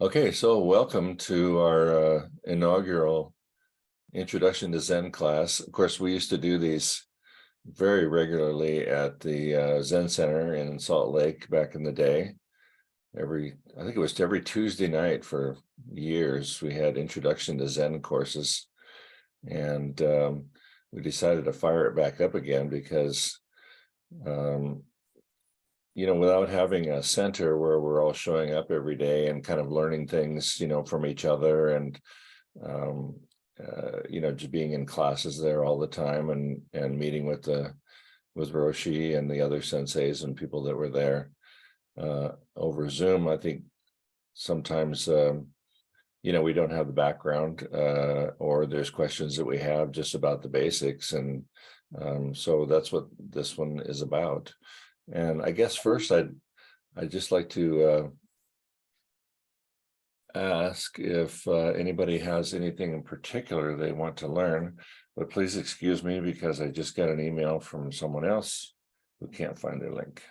Okay, so welcome to our inaugural Introduction to Zen class. Of course, we used to do these very regularly at the Zen Center in Salt Lake back in the day. I think it was every Tuesday night for years, we had Introduction to Zen courses. And we decided to fire it back up again because without having a center where we're all showing up every day and kind of learning things, from each other and, just being in classes there all the time and meeting with Roshi and the other senseis and people that were there over Zoom. I think sometimes, we don't have the background or there's questions that we have just about the basics. And so that's what this one is about. And I guess first I'd just like to ask if anybody has anything in particular they want to learn, but please excuse me because I just got an email from someone else who can't find their link.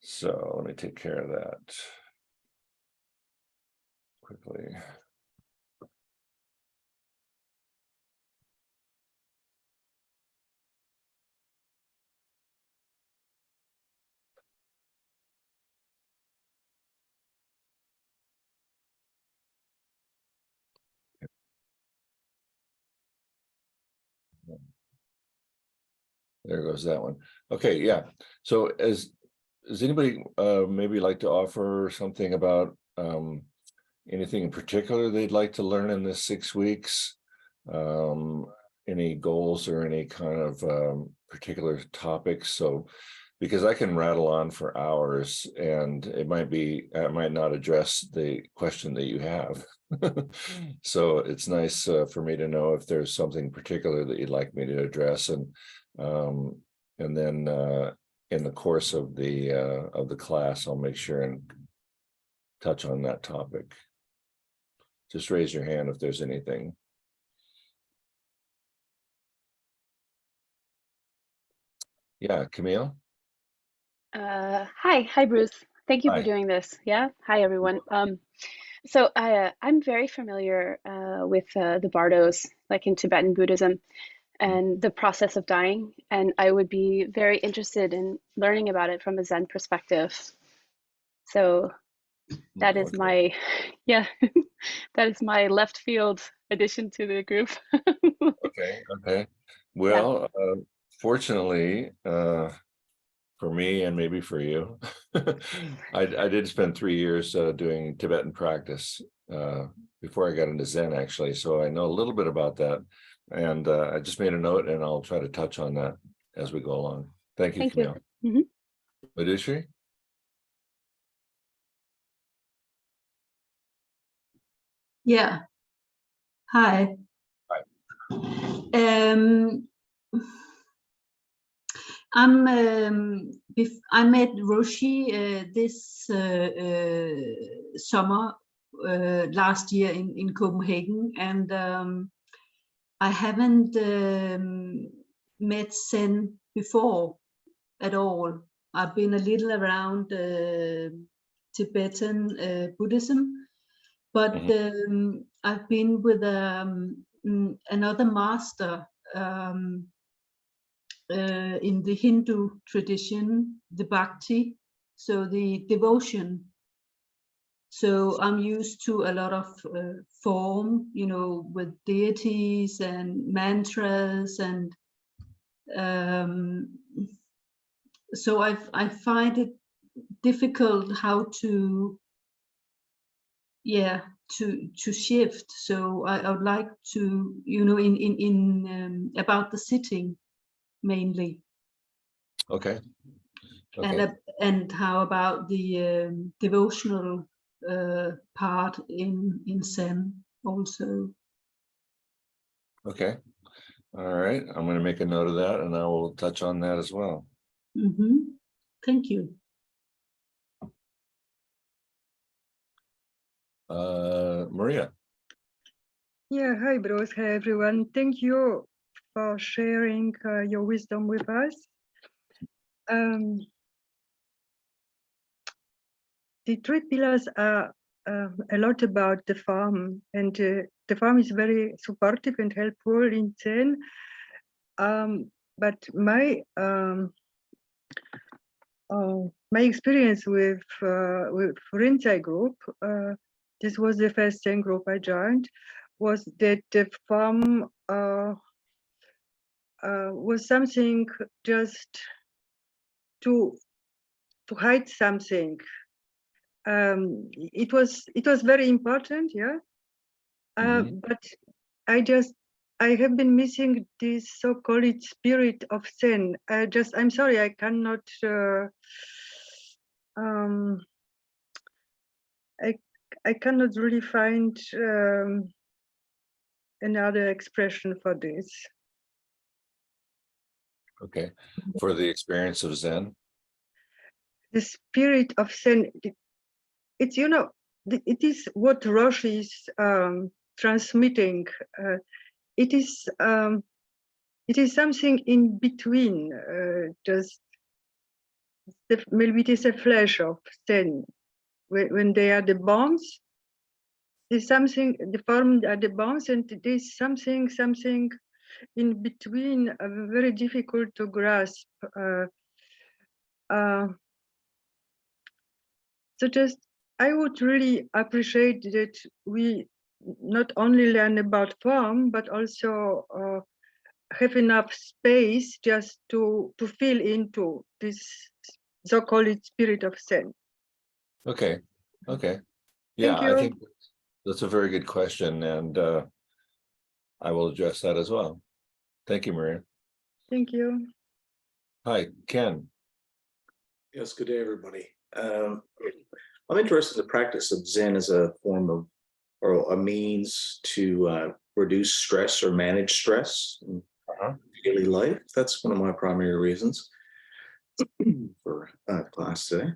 So let me take care of that quickly. There goes that one. Okay, yeah. So does anybody maybe like to offer something about anything in particular they'd like to learn in this 6 weeks? Any goals or any kind of particular topics? So because I can rattle on for hours and I might not address the question that you have. So it's nice for me to know if there's something particular that you'd like me to address, and then in the course of the class, I'll make sure and touch on that topic. Just raise your hand if there's anything. Yeah, Camille. Hi, Bruce. Thank you for doing this. Yeah. Hi, everyone. So I'm very familiar with the bardos, like in Tibetan Buddhism, and the process of dying, and I would be very interested in learning about it from a Zen perspective. So that is my, yeah, that is my left field addition to the group. Okay. Well, fortunately, for me and maybe for you, I did spend 3 years doing Tibetan practice before I got into Zen, actually. So I know a little bit about that. And I just made a note and I'll try to touch on that as we go along. Thank you, Camille. Madhushri? Yeah. Hi. Hi. I met Roshi this summer last year in Copenhagen, and I haven't met Zen before at all. I've been a little around Tibetan Buddhism, but I've been with another master in the Hindu tradition, the bhakti, so the devotion. So I'm used to a lot of form, with deities and mantras, and so I find it difficult how to shift. So I would like to, in about the sitting mainly. Okay. And how about the devotional part in Zen also? Okay. All right. I'm going to make a note of that and I will touch on that as well. Thank you. Maria. Yeah, hi Bruce, hi everyone. Thank you for sharing your wisdom with us. the three pillars are a lot about the farm, and the farm is very supportive and helpful in Zen. But my experience with Rinzai group, this was the first Zen group I joined, was that the farm was something just to hide something. It was very important, yeah. But I have been missing this so-called spirit of Zen. I'm sorry, I cannot. I cannot really find another expression for this. Okay, for the experience of Zen. The spirit of Zen, it's, you know, it is what Roshi is transmitting. It is something in between. Maybe it is a flash of Zen. When they are the bombs, there's something, the form are the bombs, and there's something in between, very difficult to grasp. So just, I would really appreciate that we not only learn about form, but also have enough space just to feel into this so-called spirit of Zen. Okay. Yeah, Thank you. I think that's a very good question, and I will address that as well. Thank you, Maria. Thank you. Hi, Ken. Yes, good day, everybody. I'm interested in the practice of Zen as a form of, or a means to reduce stress or manage stress in daily life. That's one of my primary reasons for class today.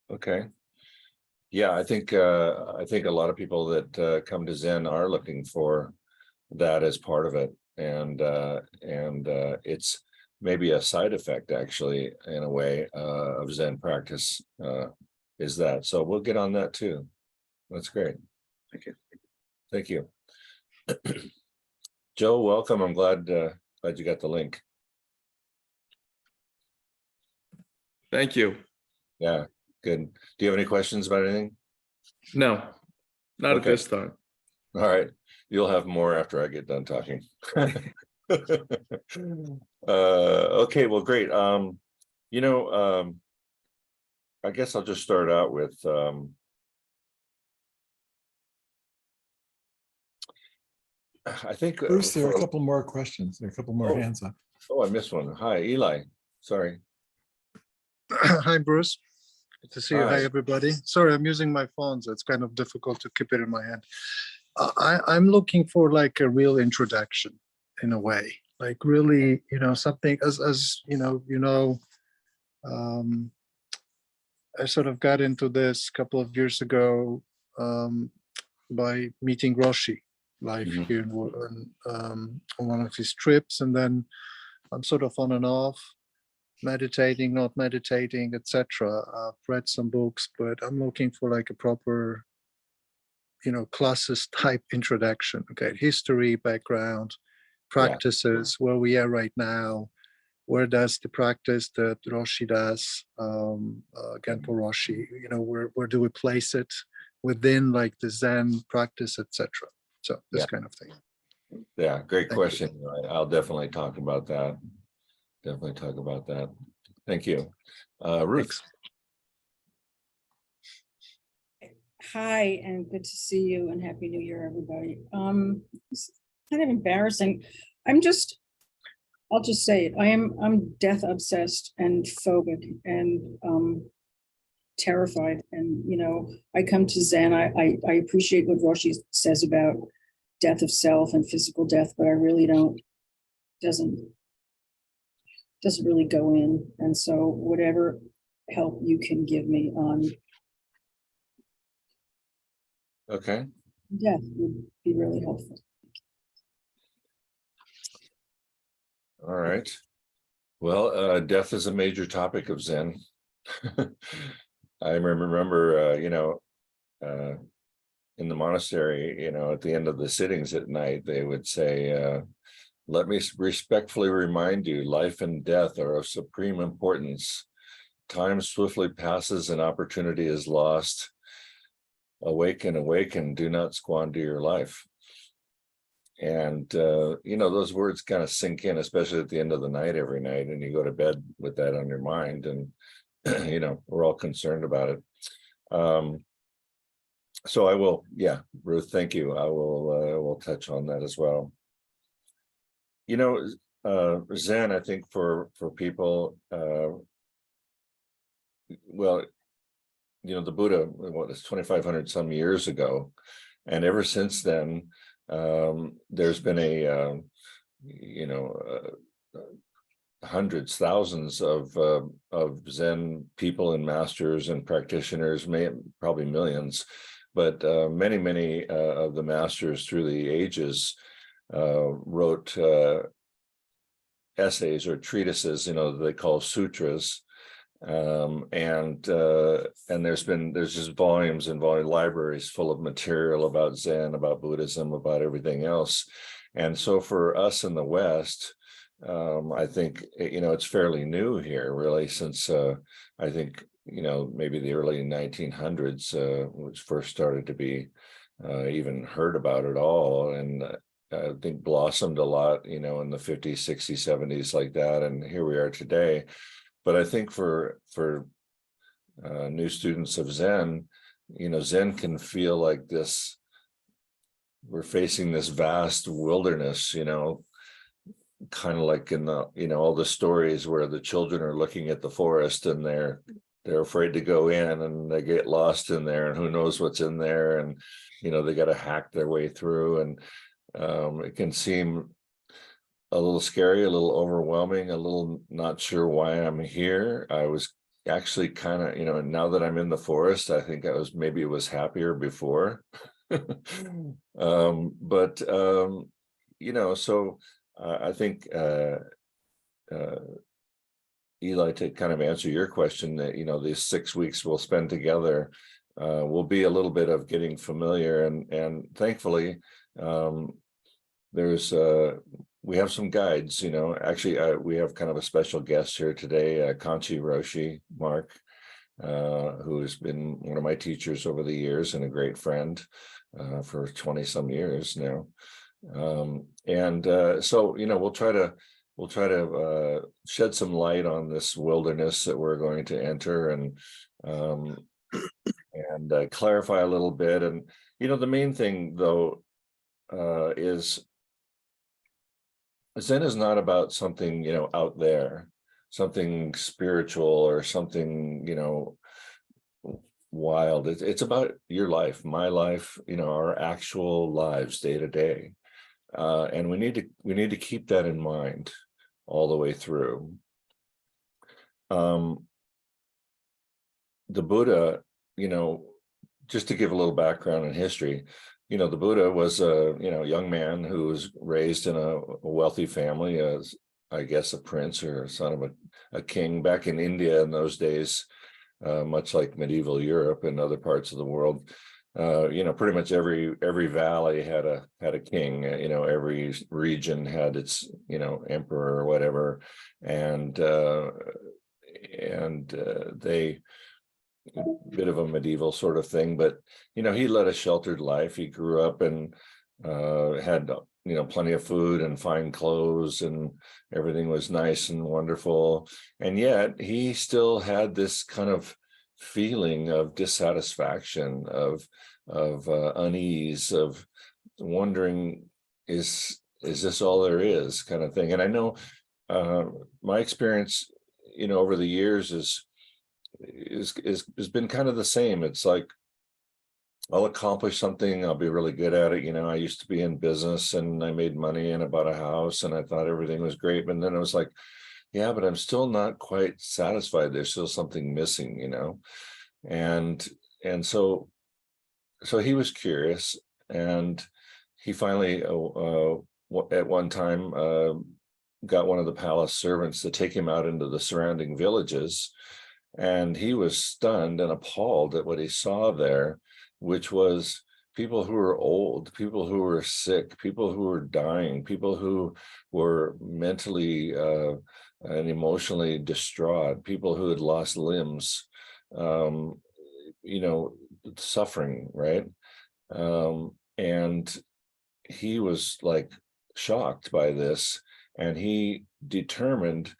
Okay. Yeah, I think a lot of people that come to Zen are looking for that as part of it, and it's maybe a side effect, actually, in a way, of Zen practice, is that. So we'll get on that too. That's great. Thank you. Thank you. Joe, welcome. I'm glad you got the link. Thank you. Yeah, good. Do you have any questions about anything? No, not at Okay. this time. All right, you'll have more after I get done talking. Okay, well, great. You know, I guess I'll just start out with I think Bruce, there are a couple more questions. There are a couple more Oh. hands up. Oh, I missed one. Hi, Eli. Sorry. Hi, Bruce. Good to see you. Hi. Hi, everybody. Sorry, I'm using my phone, so it's kind of difficult to keep it in my hand. I'm looking for like a real introduction in a way, like really, you know, something as I sort of got into this a couple of years ago by meeting Roshi live Mhm. here on one of his trips, and then I'm sort of on and off, meditating, not meditating, etc. I've read some books, but I'm looking for like a proper, you know, classes type introduction. Okay, history, background, practices, where we are right now. Where does the practice that Roshi does, Genpo Roshi, you know, where do we place it within like the Zen practice, etc. So this kind of thing. Yeah, great Thank question. I'll definitely talk about that. Thank you. Ruth. Thanks. Hi, and good to see you, and Happy New Year, everybody. It's kind of embarrassing. I'll just say it. I'm death obsessed and phobic and terrified. And you know, I come to Zen. I appreciate what Roshi says about death of self and physical death, but I really don't. Doesn't really go in. And so whatever help you can give me on Okay. death would be really helpful. All right. Well, death is a major topic of Zen. I remember, in the monastery, at the end of the sittings at night, they would say, let me respectfully remind you, life and death are of supreme importance. Time swiftly passes and opportunity is lost. Awaken, awaken, do not squander your life. And, those words kind of sink in, especially at the end of the night every night, and you go to bed with that on your mind, and, we're all concerned about it. So I will, Ruth, thank you. We'll touch on that as well. Zen, I think for people, the Buddha, what is 2,500 some years ago, and ever since then, there's been hundreds, thousands of Zen people and masters and practitioners, probably millions, but many of the masters through the ages wrote essays or treatises, they call sutras, and there's just volumes and libraries full of material about Zen, about Buddhism, about everything else. And so for us in the West, I think it's fairly new here, really, since I think maybe the early 1900s, which first started to be even heard about at all, and I think blossomed a lot, in the 50s, 60s, 70s, like that, and here we are today. But I think for new students of Zen, Zen can feel like this. We're facing this vast wilderness, kind of like in the all the stories where the children are looking at the forest and they're afraid to go in, and they get lost in there, and who knows what's in there, and they got to hack their way through, and it can seem a little scary, a little overwhelming, a little not sure why I'm here. I was actually kind of, now that I'm in the forest, I think maybe it was happier before. So I think Eli, to kind of answer your question, that these 6 weeks we'll spend together will be a little bit of getting familiar, and thankfully we have some guides. Actually, we have kind of a special guest here today, Kanchi Roshi, Mark, who has been one of my teachers over the years and a great friend for 20 some years now. So we'll try to shed some light on this wilderness that we're going to enter, and clarify a little bit. And the main thing, though, is Zen is not about something out there, something spiritual or something wild. It's about your life, my life, our actual lives day to day, and we need to keep that in mind all the way through. The Buddha, just to give a little background and history, the Buddha was a young man who was raised in a wealthy family, as I guess a prince or a son of a king back in India in those days, much like medieval Europe and other parts of the world. Pretty much every valley had a king. Every region had its emperor or whatever, and they. Bit of a medieval sort of thing, but he led a sheltered life. He grew up and had plenty of food and fine clothes, and everything was nice and wonderful, and yet he still had this kind of feeling of dissatisfaction, of unease, of wondering, is this all there is, kind of thing. And I know my experience over the years has been kind of the same. It's like, I'll accomplish something, I'll be really good at it. I used to be in business and I made money and I bought a house and I thought everything was great, but then it was like, yeah, but I'm still not quite satisfied. There's still something missing, and so he was curious, and he finally at one time got one of the palace servants to take him out into the surrounding villages And he was stunned and appalled at what he saw there, which was people who were old, people who were sick, people who were dying, people who were mentally and emotionally distraught, people who had lost limbs, you know, suffering, right? And he was like shocked by this, and he determined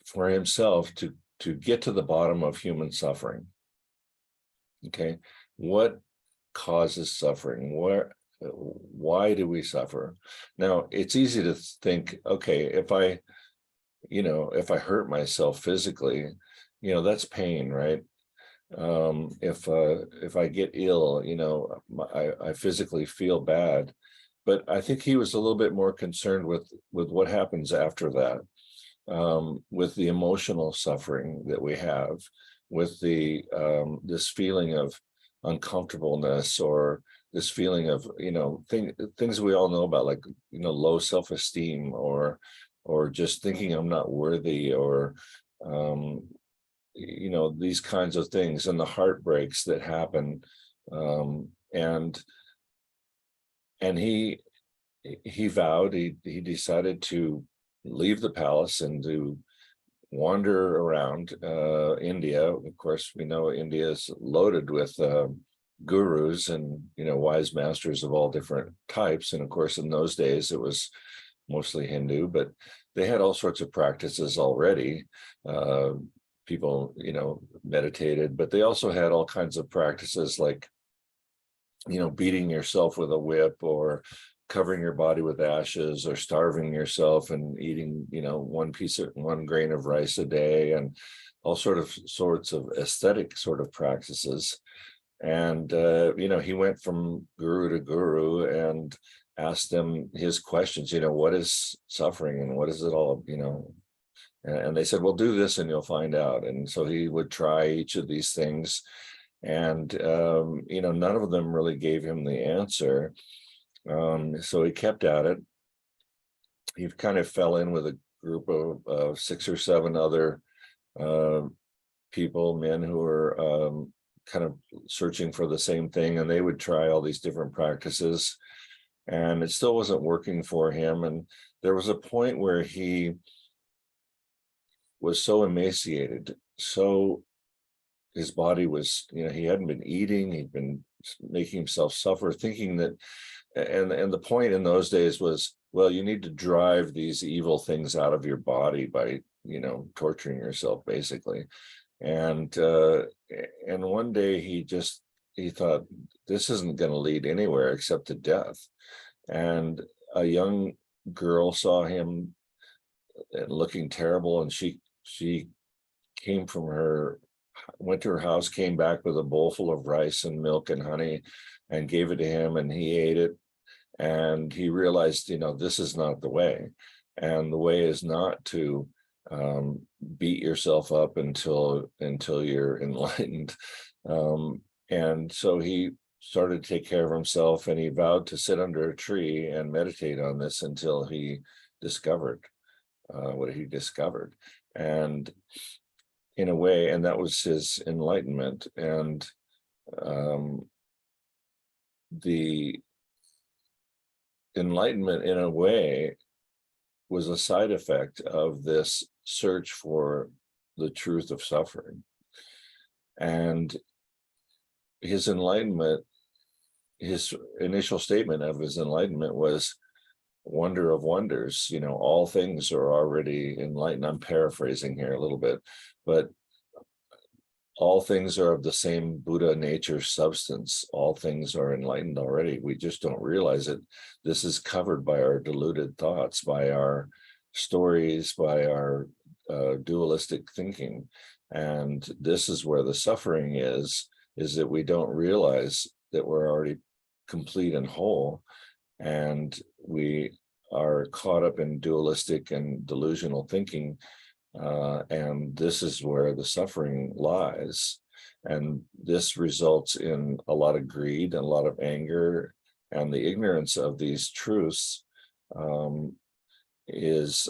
for himself to get to the bottom of human suffering. Okay, what causes suffering? Why do we suffer? Now, it's easy to think, okay, if I hurt myself physically, that's pain, right? If I get ill, I physically feel bad. But I think he was a little bit more concerned with what happens after that, with the emotional suffering that we have, with the this feeling of uncomfortableness, or this feeling of things we all know about, like low self-esteem, or just thinking I'm not worthy, or these kinds of things, and the heartbreaks that happen, and he vowed, he decided to leave the palace and to wander around India. Of course, we know India is loaded with gurus and wise masters of all different types. And of course, in those days, it was mostly Hindu, but they had all sorts of practices already. People, meditated, but they also had all kinds of practices like, beating yourself with a whip, or covering your body with ashes, or starving yourself and eating, one grain of rice a day, and all sorts of aesthetic sort of practices. And, he went from guru to guru and asked them his questions, what is suffering and what is it all, and they said, well, do this and you'll find out. And so he would try each of these things. And, none of them really gave him the answer. So he kept at it. He kind of fell in with a group of 6 or 7 other people, men who were kind of searching for the same thing, and they would try all these different practices, and it still wasn't working for him. And there was a point where he was so emaciated, so his body was, he hadn't been eating, he'd been making himself suffer, thinking that, and the point in those days was, well, you need to drive these evil things out of your body by, torturing yourself, basically. And one day he thought, this isn't going to lead anywhere except to death. And a young girl saw him looking terrible, and she went to her house, came back with a bowl full of rice and milk and honey, and gave it to him, and he ate it. And he realized, this is not the way. And the way is not to beat yourself up until you're enlightened. And so he started to take care of himself, and he vowed to sit under a tree and meditate on this until he discovered what he discovered. And in a way, and that was his enlightenment. And the enlightenment, in a way, was a side effect of this search for the truth of suffering. And his enlightenment, his initial statement of his enlightenment was, wonder of wonders, all things are already enlightened. I'm paraphrasing here a little bit, but all things are of the same Buddha nature substance. All things are enlightened already. We just don't realize it. This is covered by our deluded thoughts, by our stories, by our dualistic thinking. And this is where the suffering is that we don't realize that we're already complete and whole. And we are caught up in dualistic and delusional thinking. And this is where the suffering lies. And this results in a lot of greed and a lot of anger, and the ignorance of these truths is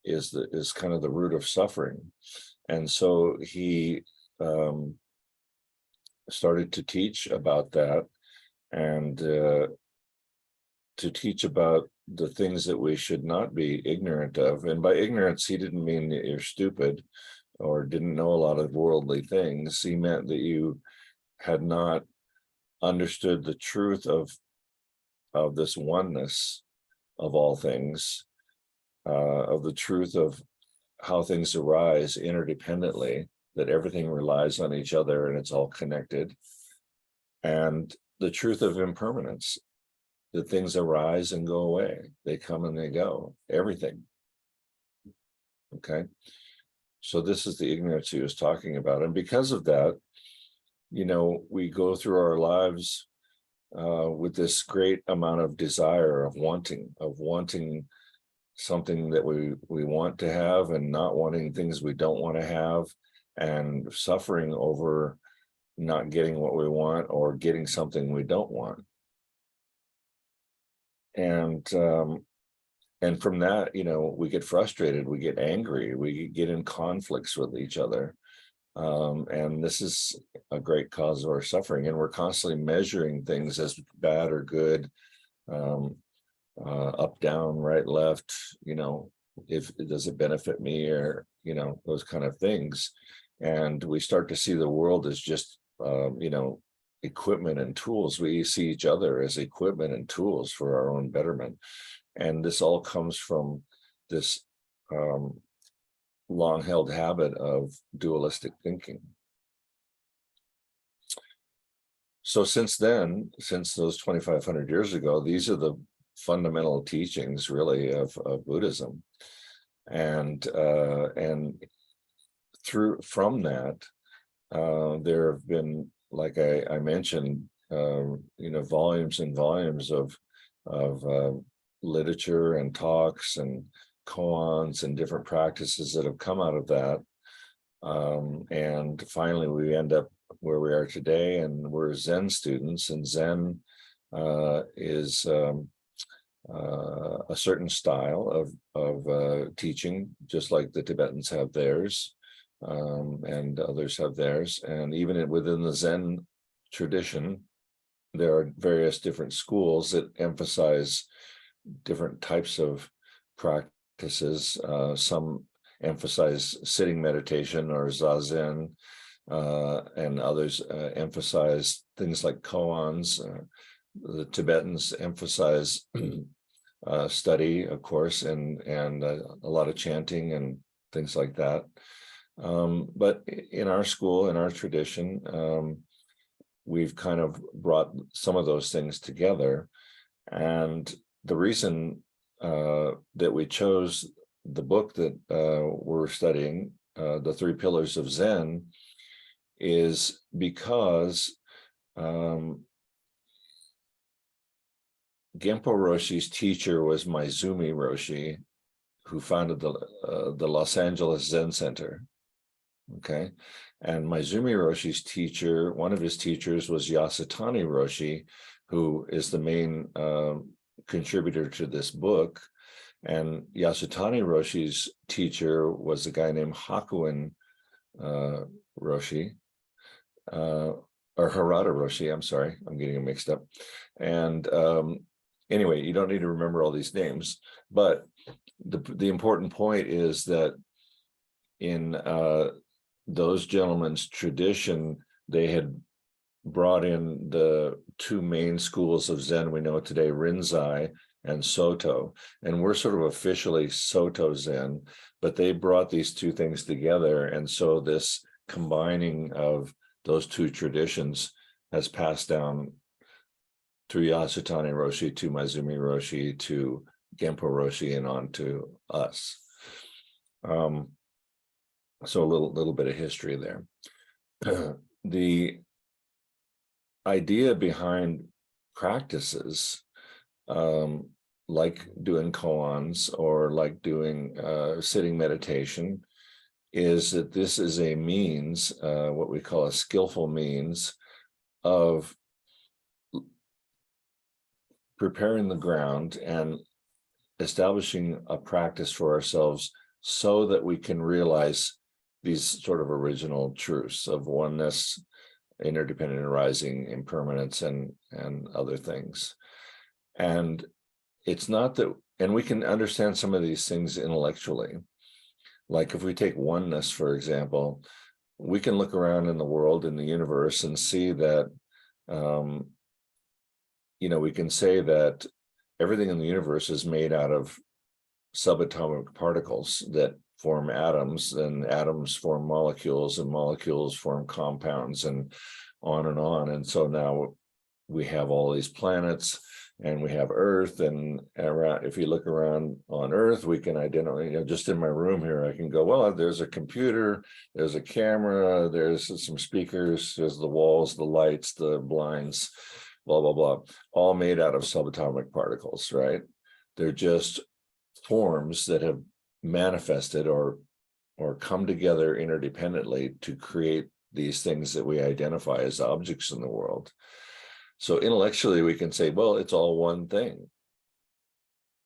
is kind of the root of suffering. And so he started to teach about that, and to teach about the things that we should not be ignorant of. And by ignorance, he didn't mean that you're stupid or didn't know a lot of worldly things. He meant that you had not understood the truth of this oneness of all things, of the truth of how things arise interdependently, that everything relies on each other and it's all connected, and the truth of impermanence, that things arise and go away, they come and they go, everything. Okay, so this is the ignorance he was talking about, and because of that, you know, we go through our lives with this great amount of desire, of wanting something that we want to have, and not wanting things we don't want to have, and suffering over not getting what we want or getting something we don't want. And from that, you know, we get frustrated, we get angry, we get in conflicts with each other. And this is a great cause of our suffering. And we're constantly measuring things as bad or good, up, down, right, left, you know, if does it benefit me, or, you know, those kind of things. And we start to see the world as just, you know, equipment and tools. We see each other as equipment and tools for our own betterment. And this all comes from this long-held habit of dualistic thinking. So since then, since those 2,500 years ago, these are the fundamental teachings, really, of Buddhism. And from that, there have been, like I mentioned, you know, volumes and volumes of literature and talks and koans and different practices that have come out of that. And finally, we end up where we are today, and we're Zen students, and Zen is a certain style of teaching, just like the Tibetans have theirs, and others have theirs. And even within the Zen tradition, there are various different schools that emphasize different types of practices. Some emphasize sitting meditation or zazen, and others emphasize things like koans. The Tibetans emphasize study, of course, and a lot of chanting and things like that. But in our school, in our tradition, we've kind of brought some of those things together. And the reason that we chose the book that we're studying, The Three Pillars of Zen, is because Genpo Roshi's teacher was Maizumi Roshi, who founded the Los Angeles Zen Center. Okay, and Maizumi Roshi's teacher, one of his teachers, was Yasutani Roshi, who is the main contributor to this book. And Yasutani Roshi's teacher was a guy named Hogen Roshi, or Harada Roshi. I'm sorry, I'm getting them mixed up. And anyway, you don't need to remember all these names, but the important point is that in those gentlemen's tradition, they had brought in the two main schools of Zen we know today, Rinzai and Soto, and we're sort of officially Soto Zen, but they brought these two things together. And so this combining of those two traditions has passed down through Yasutani Roshi to Maizumi Roshi to Genpo Roshi and on to us. So a little bit of history there. The idea behind practices like doing koans or like doing sitting meditation is that this is a means, what we call a skillful means of preparing the ground and establishing a practice for ourselves so that we can realize these sort of original truths of oneness, interdependent arising, impermanence, and other things. And it's not that, and we can understand some of these things intellectually. Like if we take oneness, for example, we can look around in the world, in the universe, and see that, we can say that everything in the universe is made out of subatomic particles that form atoms, and atoms form molecules, and molecules form compounds, and on and on. And so now we have all these planets, and we have Earth, and around, if you look around on Earth, we can identify, just in my room here, I can go, well, there's a computer, there's a camera, there's some speakers, there's the walls, the lights, the blinds, blah, blah, blah, all made out of subatomic particles, right? They're just forms that have manifested or come together interdependently to create these things that we identify as objects in the world. So intellectually, we can say, well, it's all one thing,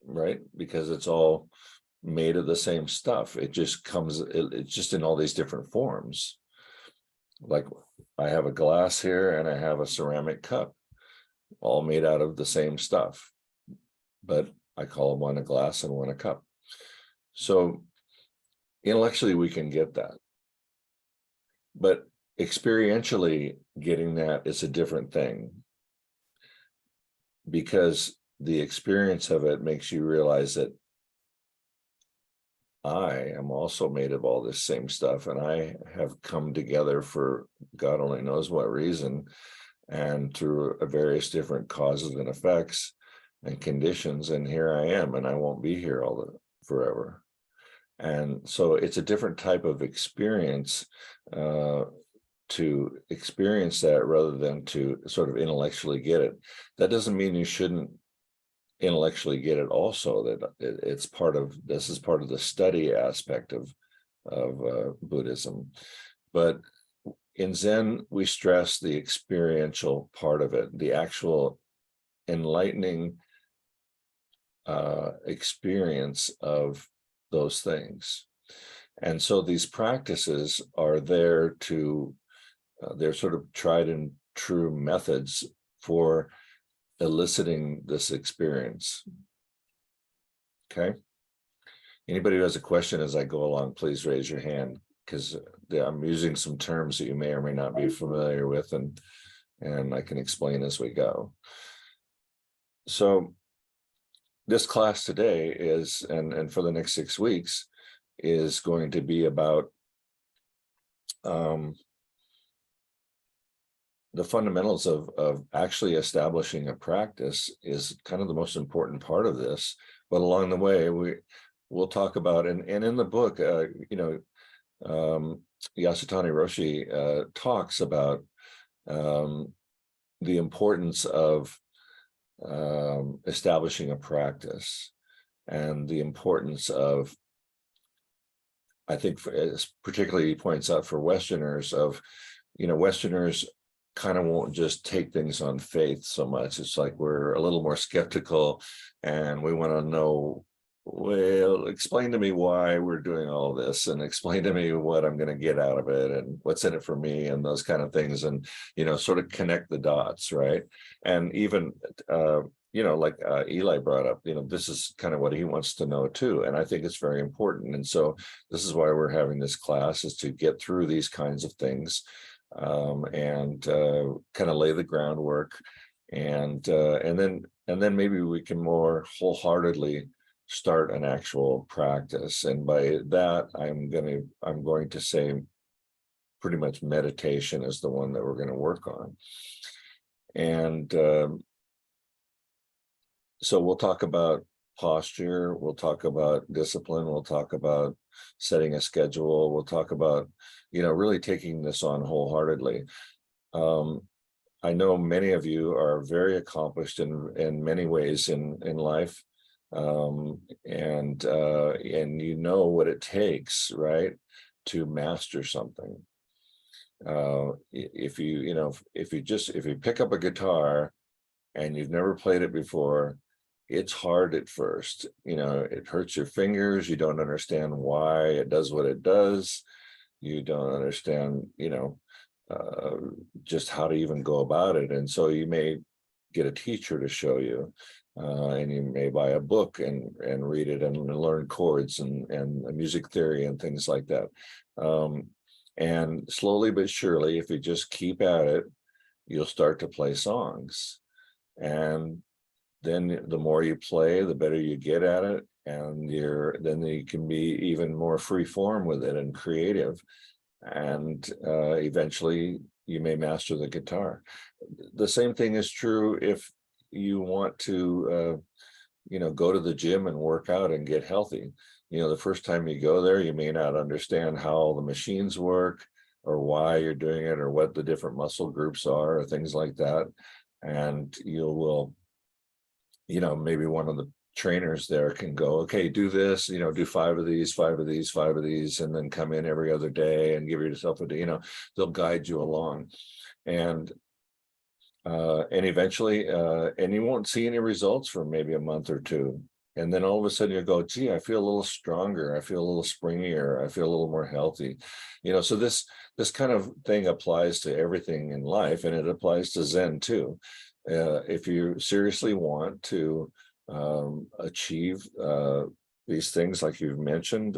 right? Because it's all made of the same stuff. It just comes, it's just in all these different forms. Like I have a glass here and I have a ceramic cup, all made out of the same stuff, but I call one a glass and one a cup. So intellectually, we can get that. But experientially, getting that is a different thing, because the experience of it makes you realize that I am also made of all this same stuff, and I have come together for God only knows what reason, and through various different causes and effects and conditions, and here I am, and I won't be here forever. And so it's a different type of experience, to experience that rather than to sort of intellectually get it. That doesn't mean you shouldn't intellectually get it also, that it's part of, this is part of the study aspect of Buddhism. But in Zen, we stress the experiential part of it, the actual enlightening experience of those things. And so these practices are there to, they're sort of tried and true methods for eliciting this experience. Okay. Anybody who has a question as I go along, please raise your hand, because I'm using some terms that you may or may not be familiar with, and I can explain as we go. So this class today is, and for the next 6 weeks, is going to be about the fundamentals of actually establishing a practice is kind of the most important part of this. But along the way, we'll talk about, and in the book, Yasutani Roshi talks about the importance of establishing a practice, and the importance of, I think, particularly he points out for Westerners, of, Westerners kind of won't just take things on faith so much. It's like we're a little more skeptical, and we want to know, well, explain to me why we're doing all this, and explain to me what I'm going to get out of it, and what's in it for me, and those kind of things, and sort of connect the dots, right? And even like Eli brought up, this is kind of what he wants to know too, and I think it's very important. And so this is why we're having this class, is to get through these kinds of things, and kind of lay the groundwork, and then maybe we can more wholeheartedly start an actual practice. And by that, I'm going to say pretty much meditation is the one that we're going to work on. And so we'll talk about posture, we'll talk about discipline, we'll talk about setting a schedule, we'll talk about, really taking this on wholeheartly. I know many of you are very accomplished in many ways in life, and you know what it takes, right, to master something. If you pick up a guitar and you've never played it before, it's hard at first. It hurts your fingers. You don't understand why it does what it does. You don't understand, just how to even go about it. And so you may get a teacher to show you, and you may buy a book and read it and learn chords and music theory and things like that. And slowly but surely, if you just keep at it, you'll start to play songs. And then the more you play, the better you get at it. And then you can be even more free form with it and creative. And eventually you may master the guitar. The same thing is true if you want to, go to the gym and work out and get healthy. The first time you go there, you may not understand how the machines work or why you're doing it or what the different muscle groups are or things like that. And you will, maybe one of the trainers there can go, okay, do this, do 5 of these, 5 of these, 5 of these, and then come in every other day and give yourself a day, they'll guide you along. And eventually, and you won't see any results for maybe a month or two. And then all of a sudden you go, gee, I feel a little stronger. I feel a little springier. I feel a little more healthy. So this kind of thing applies to everything in life, and it applies to Zen too. If you seriously want to achieve these things like you've mentioned,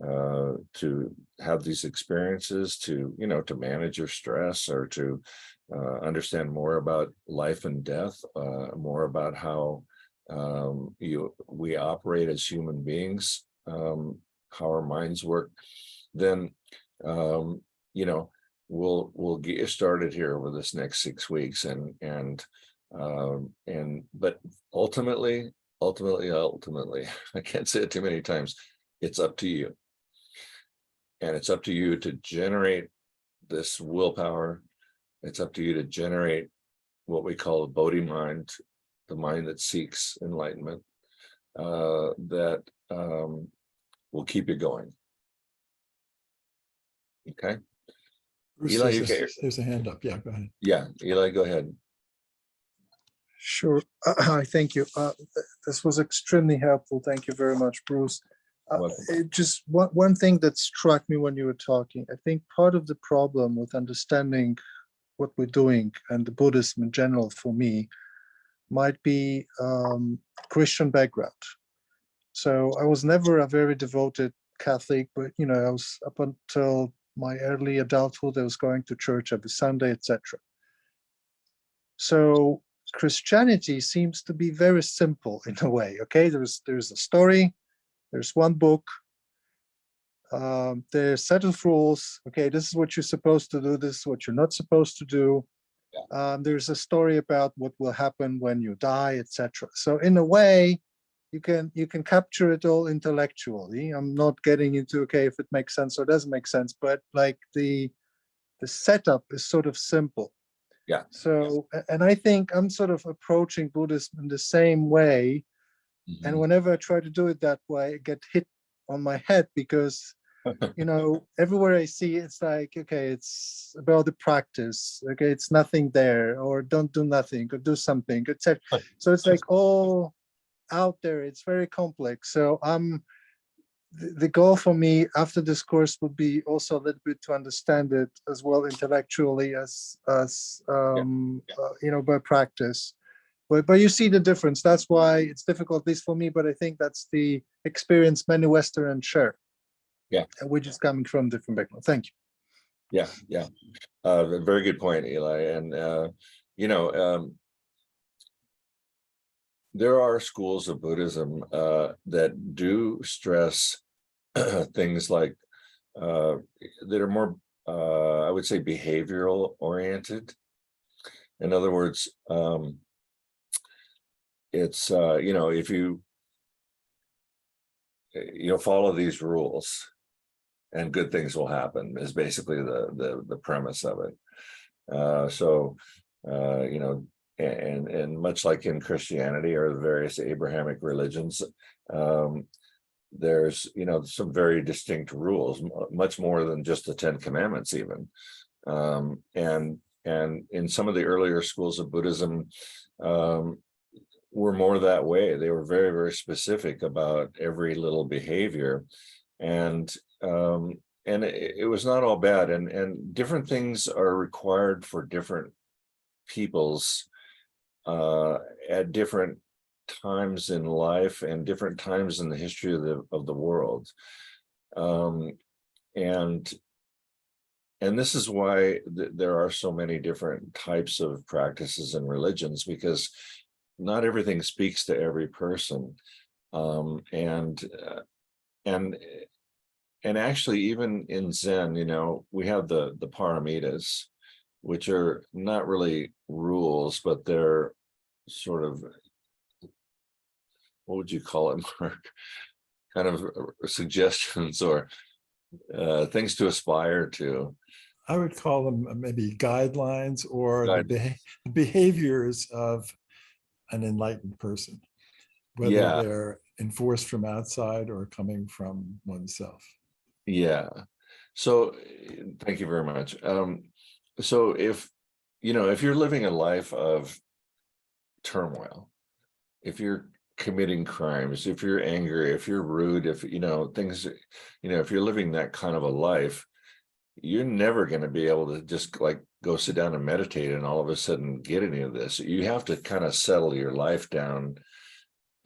to have these experiences, to manage your stress, or to understand more about life and death, more about how we operate as human beings, how our minds work, then we'll get you started here over this next 6 weeks, but ultimately, I can't say it too many times, it's up to you. And it's up to you to generate this willpower. It's up to you to generate what we call a Bodhi mind, the mind that seeks enlightenment, that will keep you going. Okay. Bruce, Eli, there's a hand up. Yeah, go ahead. Yeah, Eli, go ahead. Sure. Thank you. This was extremely helpful. Thank you very much, Bruce. Just one thing that struck me when you were talking, I think part of the problem with understanding what we're doing and the Buddhism in general for me might be Christian background. So I was never a very devoted Catholic, but I was up until my early adulthood, I was going to church every Sunday, etc. So Christianity seems to be very simple in a way. Okay, there's a story, there's one book, there's a set of rules. Okay, this is what you're supposed to do, this is what you're not supposed to do. There's a story about what will happen when you die, etc. So in a way, you can capture it all intellectually. I'm not getting into, okay, if it makes sense or doesn't make sense, but like the setup is sort of simple. Yeah. So, and I think I'm sort of approaching Buddhism in the same way. Mm-hmm. And whenever I try to do it that way, I get hit on my head because, everywhere I see, it's like, okay, it's about the practice. Okay, it's nothing there, or don't do nothing, or do something, etc. So it's like all out there. It's very complex. So the goal for me after this course would be also a little bit to understand it as well intellectually as by practice. But you see the difference. That's why it's difficult, at least for me. But I think that's the experience many Westerners share. Yeah, and we're just coming from different backgrounds. Thank you. Yeah. Very good point, Eli. And there are schools of Buddhism that do stress things like that are more, I would say, behavioral oriented. In other words, it's if you follow these rules, and good things will happen, is basically the premise of it. And much like in Christianity or the various Abrahamic religions, there's some very distinct rules, much more than just the 10 Commandments even. And in some of the earlier schools of Buddhism, were more that way. They were very, very specific about every little behavior. And it was not all bad. And different things are required for different peoples at different times in life and different times in the history of the world. And this is why there are so many different types of practices and religions, because not everything speaks to every person. And actually, even in Zen, you know, we have the paramitas, which are not really rules, but they're sort of, what would you call it, Mark? Kind of suggestions or things to aspire to. I would call them maybe guidelines or the Guide- behaviors of an enlightened person, whether Yeah. they're enforced from outside or coming from oneself. Yeah. So thank you very much. So if, you know, if you're living a life of turmoil, if you're committing crimes, if you're angry, if you're rude, if, you know, things, you know, if you're living that kind of a life, you're never going to be able to just like go sit down and meditate and all of a sudden get any of this. You have to kind of settle your life down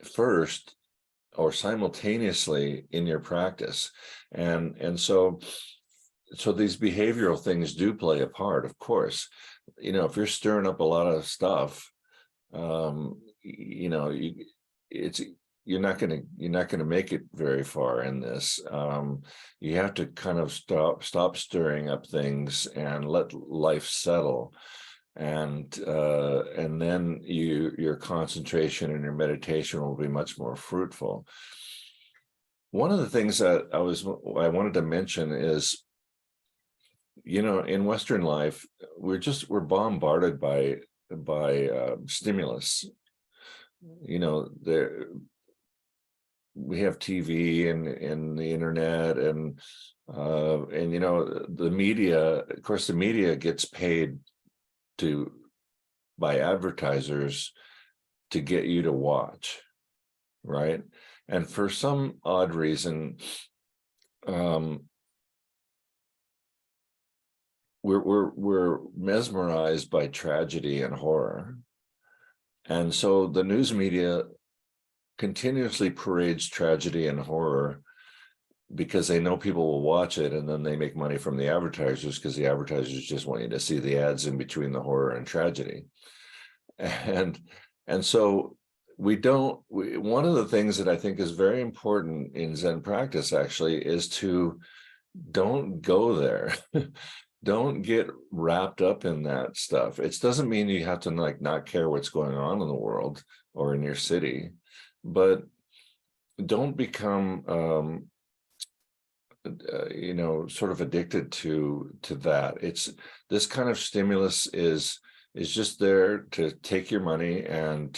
first or simultaneously in your practice. And so these behavioral things do play a part, of course. You know, if you're stirring up a lot of stuff, you know, you're not going to make it very far in this. You have to kind of stop stirring up things and let life settle, and then your concentration and your meditation will be much more fruitful. One of the things that I wanted to mention is, you know, in Western life, we're bombarded by stimulus. You know, we have TV and the internet and you know, the media. Of course, the media gets paid by advertisers to get you to watch, right? And for some odd reason, we're mesmerized by tragedy and horror, and so the news media continuously parades tragedy and horror because they know people will watch it, and then they make money from the advertisers because the advertisers just want you to see the ads in between the horror and tragedy. And so one of the things that I think is very important in Zen practice actually is to don't go there. Don't get wrapped up in that stuff. It doesn't mean you have to like not care what's going on in the world or in your city, but don't become you know, sort of addicted to that. It's this kind of stimulus is just there to take your money and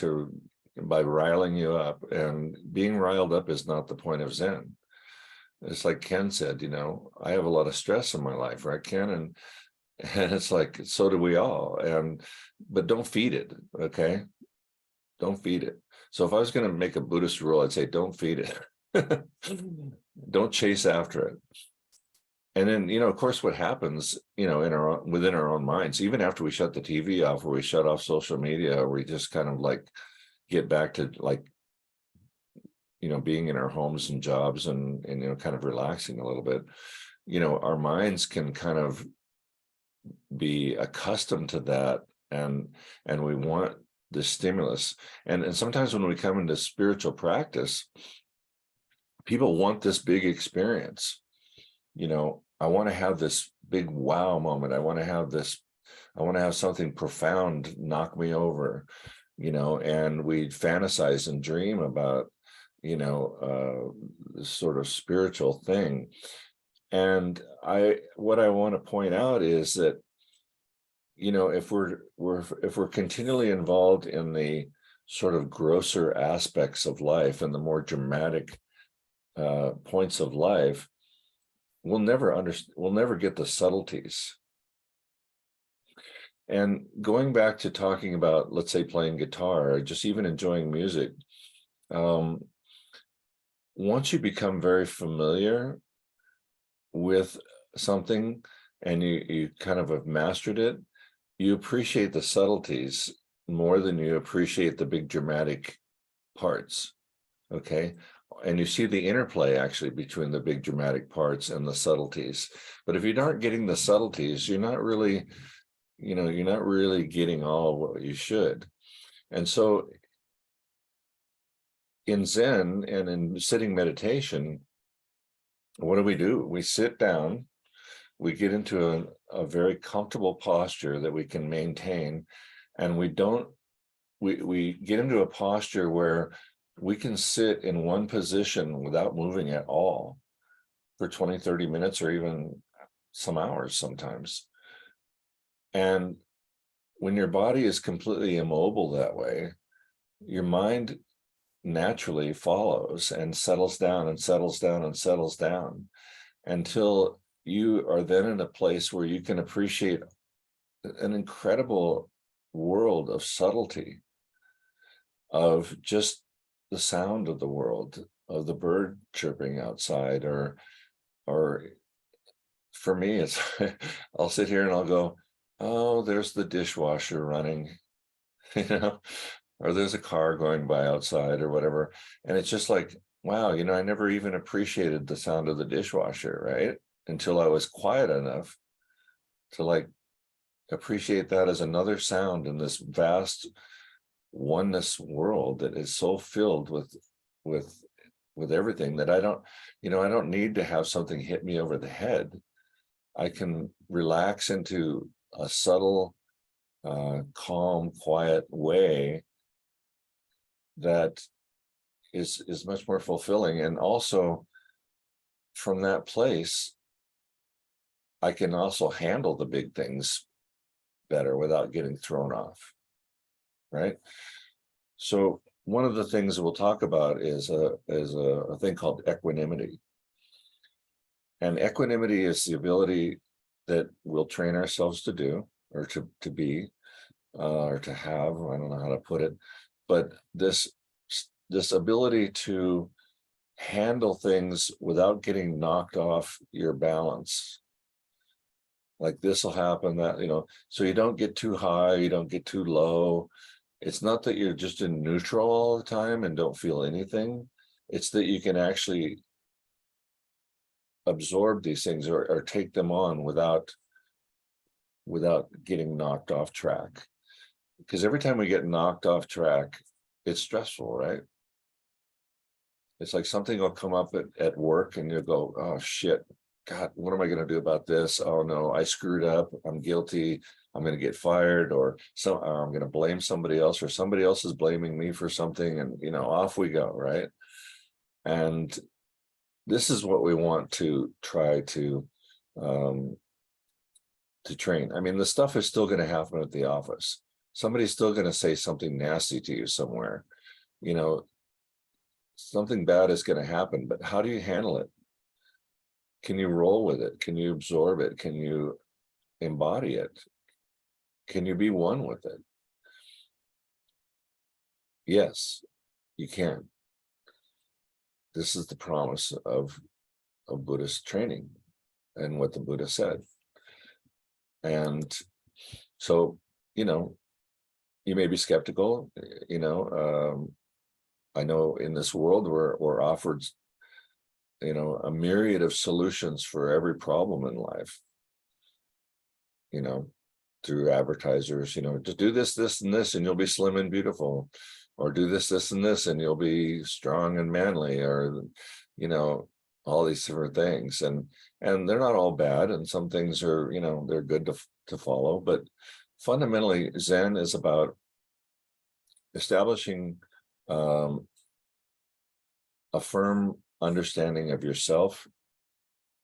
by riling you up, and being riled up is not the point of Zen. It's like Ken said, you know, I have a lot of stress in my life, right, Ken? And it's like, so do we all. But don't feed it, okay? Don't feed it. So if I was going to make a Buddhist rule, I'd say don't feed it. Don't chase after it. And then, you know, of course, what happens, you know, within our own minds, even after we shut the TV off or we shut off social media, or we just kind of like get back to like, you know, being in our homes and jobs and you know, kind of relaxing a little bit, you know, our minds can kind of be accustomed to that, and we want the stimulus. And sometimes when we come into spiritual practice, people want this big experience. You know, I want to have this big wow moment. I want to have something profound knock me over, you know, and we fantasize and dream about, you know, this sort of spiritual thing. And what I want to point out is that, you know, if we're continually involved in the sort of grosser aspects of life and the more dramatic points of life, we'll never get the subtleties. And going back to talking about, let's say, playing guitar, or just even enjoying music, once you become very familiar with something and you kind of have mastered it, you appreciate the subtleties more than you appreciate the big dramatic parts. Okay. And you see the interplay actually between the big dramatic parts and the subtleties. But if you aren't getting the subtleties, you're not really, you're not really getting all what you should. And so in Zen and in sitting meditation, what do? We sit down, we get into a very comfortable posture that we can maintain, and we get into a posture where we can sit in one position without moving at all for 20, 30 minutes, or even some hours sometimes. And when your body is completely immobile that way, your mind naturally follows and settles down and settles down and settles down until you are then in a place where you can appreciate an incredible world of subtlety, of just the sound of the world, of the bird chirping outside, or for me, it's I'll sit here and I'll go, oh, there's the dishwasher running, or there's a car going by outside or whatever. And it's just like, wow, I never even appreciated the sound of the dishwasher, right? Until I was quiet enough to like appreciate that as another sound in this vast oneness world that is so filled with everything that I don't need to have something hit me over the head. I can relax into a subtle, calm, quiet way that is much more fulfilling. And also from that place, I can also handle the big things better without getting thrown off, right? So one of the things that we'll talk about is a thing called equanimity. And equanimity is the ability that we'll train ourselves to do, or to be, or to have, I don't know how to put it, but this ability to handle things without getting knocked off your balance. Like this will happen, that, so you don't get too high, you don't get too low. It's not that you're just in neutral all the time and don't feel anything. It's that you can actually absorb these things or take them on without getting knocked off track. Because every time we get knocked off track, it's stressful, right? It's like something will come up at work and you'll go, oh shit, God, what am I going to do about this? Oh no, I screwed up. I'm guilty. I'm going to get fired, or I'm going to blame somebody else, or somebody else is blaming me for something. And, off we go. Right. And this is what we want to try to train. I mean, the stuff is still going to happen at the office. Somebody's still going to say something nasty to you somewhere, something bad is going to happen, but how do you handle it? Can you roll with it? Can you absorb it? Can you embody it? Can you be one with it? Yes, you can. This is the promise of Buddhist training and what the Buddha said. And so, you may be skeptical, I know in this world we're offered, a myriad of solutions for every problem in life, through advertisers, just do this, this, and this, and you'll be slim and beautiful, or do this, this, and this, and you'll be strong and manly, or, all these different things. And they're not all bad. And some things are, they're good to follow, but fundamentally Zen is about establishing a firm understanding of yourself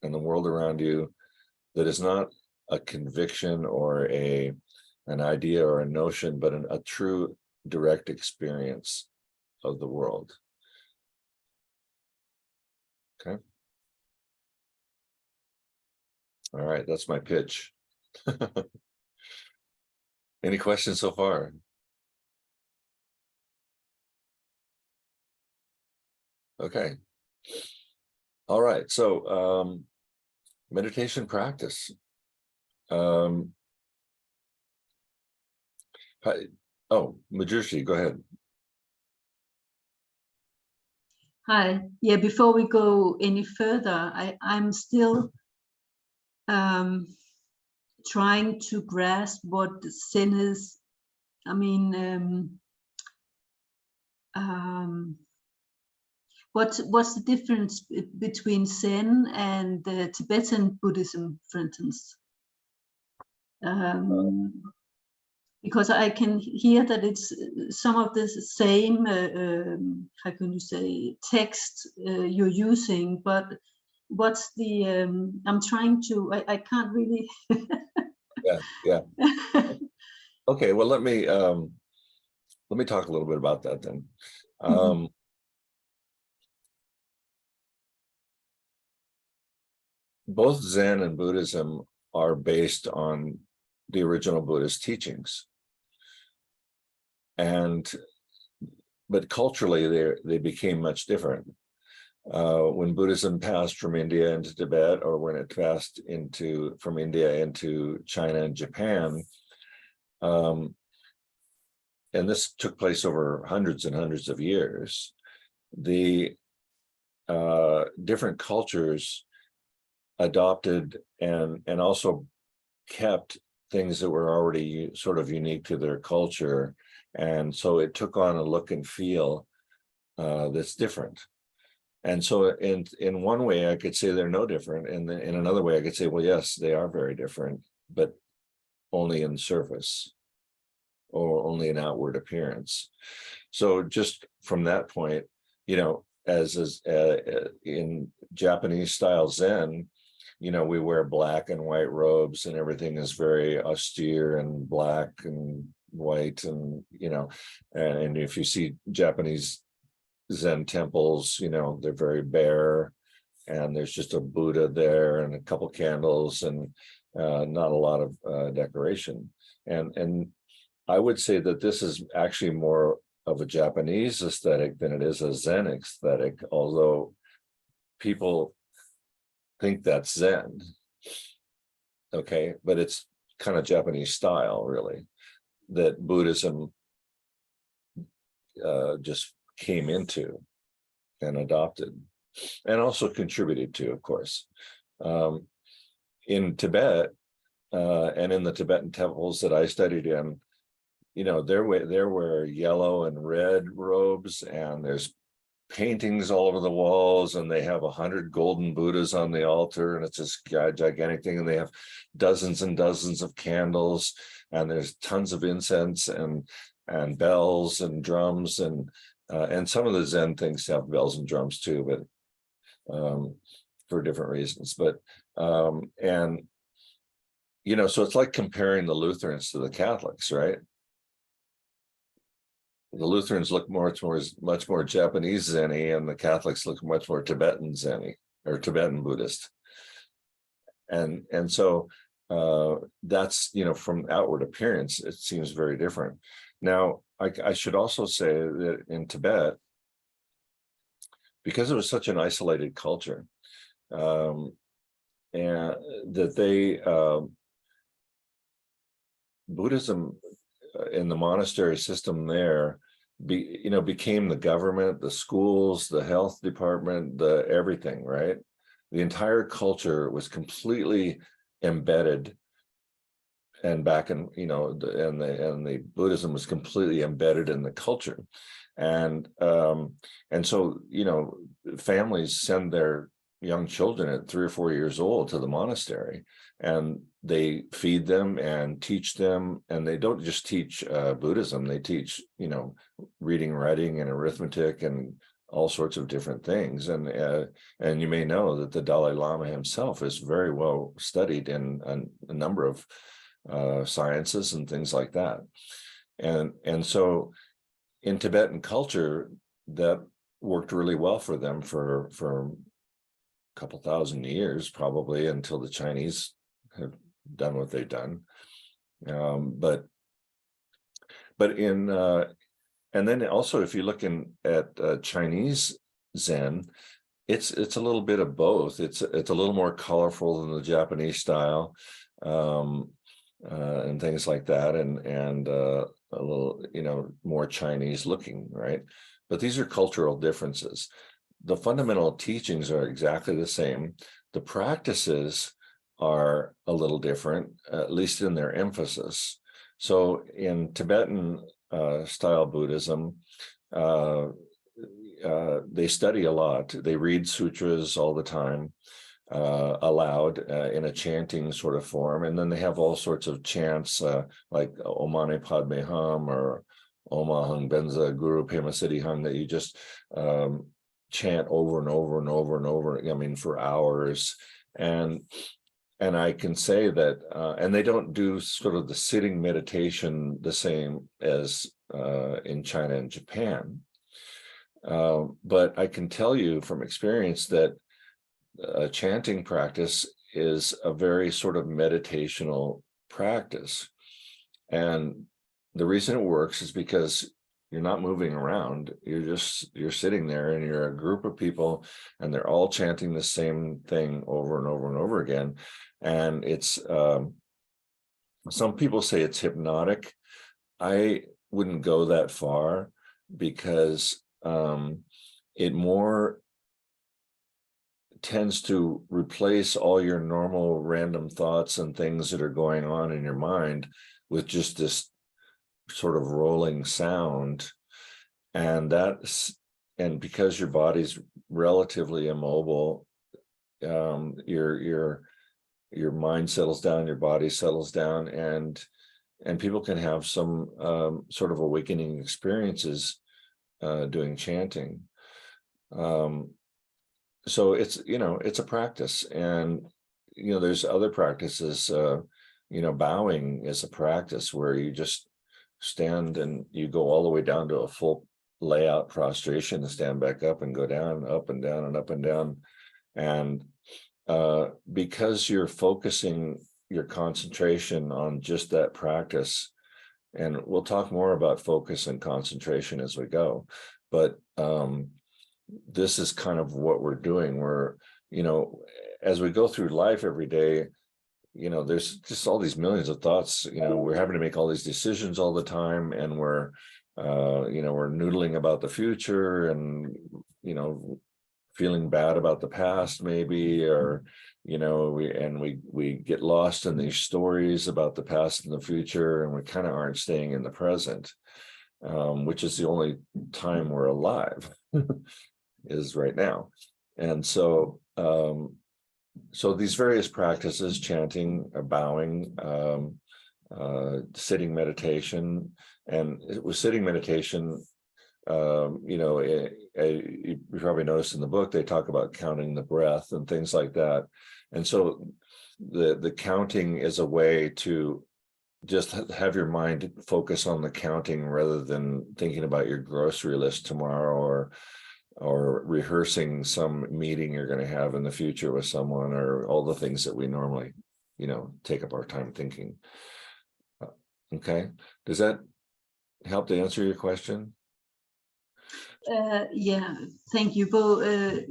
and the world around you that is not a conviction or an idea or a notion, but a true direct experience of the world. Okay. All right, that's my pitch. Any questions so far? Okay. All right, so meditation practice. Oh, Majurshi, go ahead. Hi. Yeah, before we go any further, I'm still trying to grasp what Zen is. I mean, what's the difference between Zen and Tibetan Buddhism, for instance? Because I can hear that it's some of the same, how can you say, text you're using, but what's the, I'm trying to, I can't really. Yeah. Okay, well, let me talk a little bit about that then. Both Zen and Buddhism are based on the original Buddhist teachings. But culturally, they became much different. When Buddhism passed from India into Tibet, or when it passed from India into China and Japan, and this took place over hundreds and hundreds of years, the different cultures adopted and also kept things that were already sort of unique to their culture. And so it took on a look and feel that's different. And so in one way, I could say they're no different. And in another way, I could say, well, yes, they are very different, but only in surface or only in outward appearance. So just from that point, as in Japanese style Zen, we wear black and white robes and everything is very austere and black and white, and and if you see Japanese Zen temples, they're very bare, and there's just a Buddha there and a couple candles and not a lot of decoration. And I would say that this is actually more of a Japanese aesthetic than it is a Zen aesthetic, although people think that's Zen. Okay, but it's kind of Japanese style, really, that Buddhism just came into and adopted and also contributed to, of course. In Tibet and in the Tibetan temples that I studied in, there were yellow and red robes, and there's paintings all over the walls, and they have 100 golden Buddhas on the altar, and it's this gigantic thing, and they have dozens and dozens of candles, and there's tons of incense and bells and drums, and some of the Zen things have bells and drums too, but for different reasons. But so it's like comparing the Lutherans to the Catholics, right? The Lutherans look much more Japanese Zen-y, and the Catholics look much more Tibetan Zen-y, or Tibetan Buddhist. And so that's, from outward appearance, it seems very different. Now, I should also say that in Tibet, because it was such an isolated culture, and that Buddhism in the monastery system there, became the government, the schools, the health department, the everything, right? The entire culture was completely embedded, and the Buddhism was completely embedded in the culture, and so families send their young children at 3 or 4 years old to the monastery, and they feed them and teach them, and they don't just teach Buddhism, they teach reading, writing, and arithmetic, and all sorts of different things. And you may know that the Dalai Lama himself is very well studied in a number of sciences and things like that. And so in Tibetan culture, that worked really well for them for a couple thousand years, probably, until the Chinese have done what they've done. But but in and then also if you look at Chinese Zen, it's a little bit of both. It's a little more colorful than the Japanese style, and things like that, and a little, you know, more Chinese looking, right? But these are cultural differences. The fundamental teachings are exactly the same. The practices are a little different, at least in their emphasis. So in Tibetan style Buddhism, they study a lot. They read sutras all the time, aloud in a chanting sort of form. And then they have all sorts of chants like Om Mani Padme Hum or Om Ahang Benza Guru Pema Siddhi Hung that you just chant over and over and over and over, I mean, for hours. And I can say that, and they don't do sort of the sitting meditation the same as in China and Japan. But I can tell you from experience that a chanting practice is a very sort of meditational practice. And the reason it works is because you're not moving around. You're sitting there and you're a group of people and they're all chanting the same thing over and over and over again. And it's, some people say it's hypnotic. I wouldn't go that far because it more tends to replace all your normal random thoughts and things that are going on in your mind with just this sort of rolling sound. And because your body's relatively immobile, your mind settles down, your body settles down, and people can have some sort of awakening experiences doing chanting. So it's, you know, it's a practice. And, you know, there's other practices, you know, bowing is a practice where you just stand and you go all the way down to a full layout prostration and stand back up and go down, up and down and up and down. And because you're focusing your concentration on just that practice, and we'll talk more about focus and concentration as we go, but this is kind of what we're doing. We're, you know, as we go through life every day, you know, there's just all these millions of thoughts, you know, we're having to make all these decisions all the time, and we're, you know, we're noodling about the future and, you know, feeling bad about the past maybe, or, you know, we get lost in these stories about the past and the future, and we kind of aren't staying in the present, which is the only time we're alive is right now. And so so these various practices, chanting, bowing, sitting meditation, and with sitting meditation, you know, you probably noticed in the book, they talk about counting the breath and things like that. And so the counting is a way to just have your mind focus on the counting rather than thinking about your grocery list tomorrow, or rehearsing some meeting you're going to have in the future with someone, or all the things that we normally, you know, take up our time thinking. Okay, does that help to answer your question? Yeah, thank you. But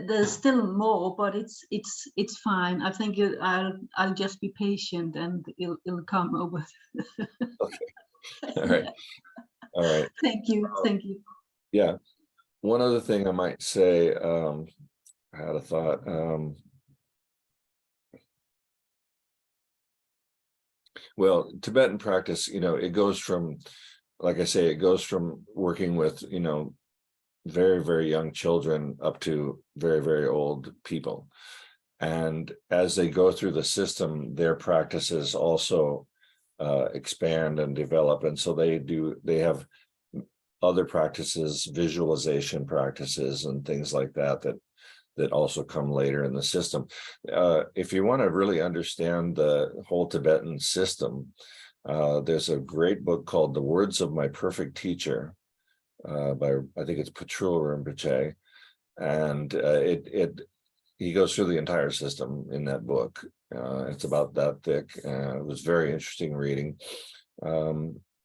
there's still more, but it's fine. I think I'll just be patient, and it'll come over. Okay. All right. All right. Thank you. Thank you. Yeah. One other thing I might say, I had a thought. Well, Tibetan practice, you know, it goes from, like I say, it goes from working with, you know, very, very young children up to very, very old people. And as they go through the system, their practices also expand and develop. And so they have other practices, visualization practices and things like that, that also come later in the system. If you want to really understand the whole Tibetan system, there's a great book called The Words of My Perfect Teacher by, I think it's Patrul Rinpoche. And he goes through the entire system in that book. It's about that thick. It was very interesting reading.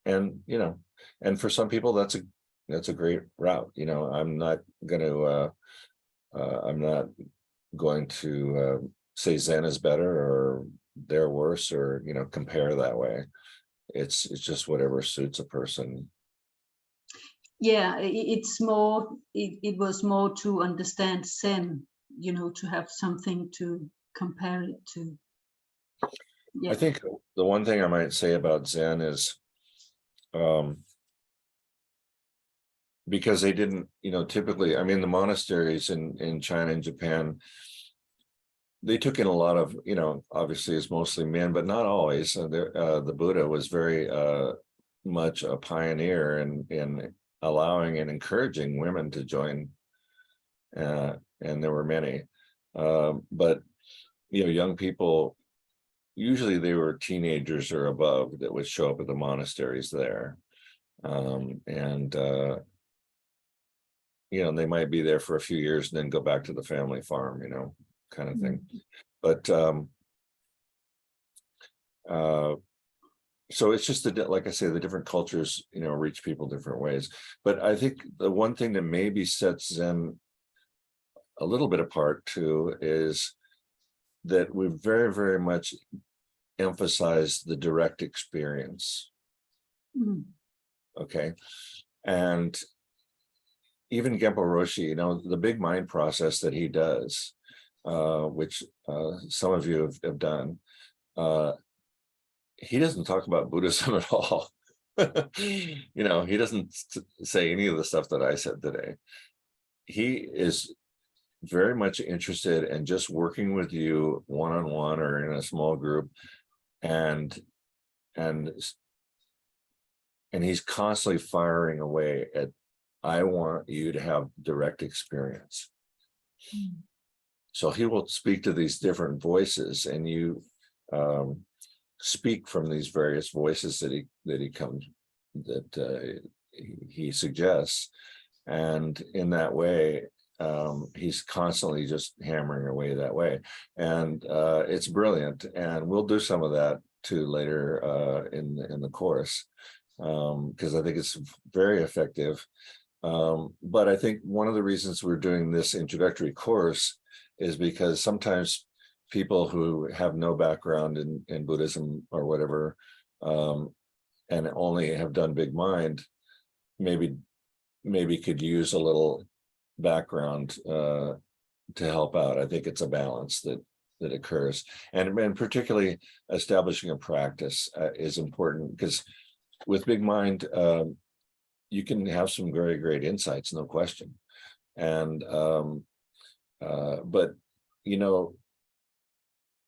and, you know, and for some people, that's a great route. You know, I'm not going to say Zen is better or they're worse, or, you know, compare that way. It's just whatever suits a person. Yeah, it's more, it was more to understand Zen, you know, to have something to compare it to. Yeah. I think the one thing I might say about Zen is, because they didn't, you know, typically, I mean, the monasteries in China and Japan, they took in a lot of, you know, obviously it's mostly men, but not always. The Buddha was very much a pioneer in allowing and encouraging women to join, and there were many. But, you know, young people, usually they were teenagers or above that would show up at the monasteries there. You know, they might be there for a few years and then go back to the family farm, you know, kind of thing. But so it's just like I say, the different cultures, you know, reach people different ways. But I think the one thing that maybe sets Zen a little bit apart too is that we very, very much emphasize the direct experience. Okay. And even Genpo Roshi, you know, the big mind process that he does, which some of you have done, he doesn't talk about Buddhism at all. You know, he doesn't say any of the stuff that I said today. He is very much interested in just working with you one-on-one or in a small group, and he's constantly firing away at, I want you to have direct experience. So he will speak to these different voices, and you speak from these various voices that he suggests, and in that way, he's constantly just hammering away that way, and it's brilliant. And we'll do some of that too later in the course, because I think it's very effective. But I think one of the reasons we're doing this introductory course is because sometimes people who have no background in Buddhism or whatever, and only have done Big Mind, maybe could use a little background to help out. I think it's a balance that occurs, and particularly establishing a practice is important, because with Big Mind, you can have some very great insights, no question. And but you know,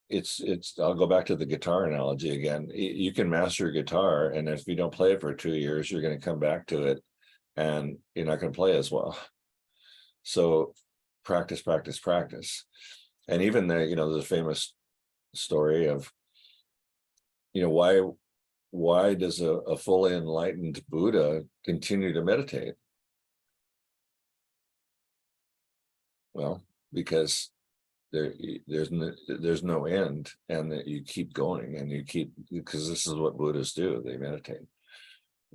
it's I'll go back to the guitar analogy again. You can master a guitar, and if you don't play it for 2 years, you're going to come back to it and you're not going to play as well. So practice, practice, practice. And even there, you know, there's a famous story of, you know, why does a fully enlightened Buddha continue to meditate? Well, because there's no end, and that you keep going, and you keep, because this is what Buddhists do, they meditate.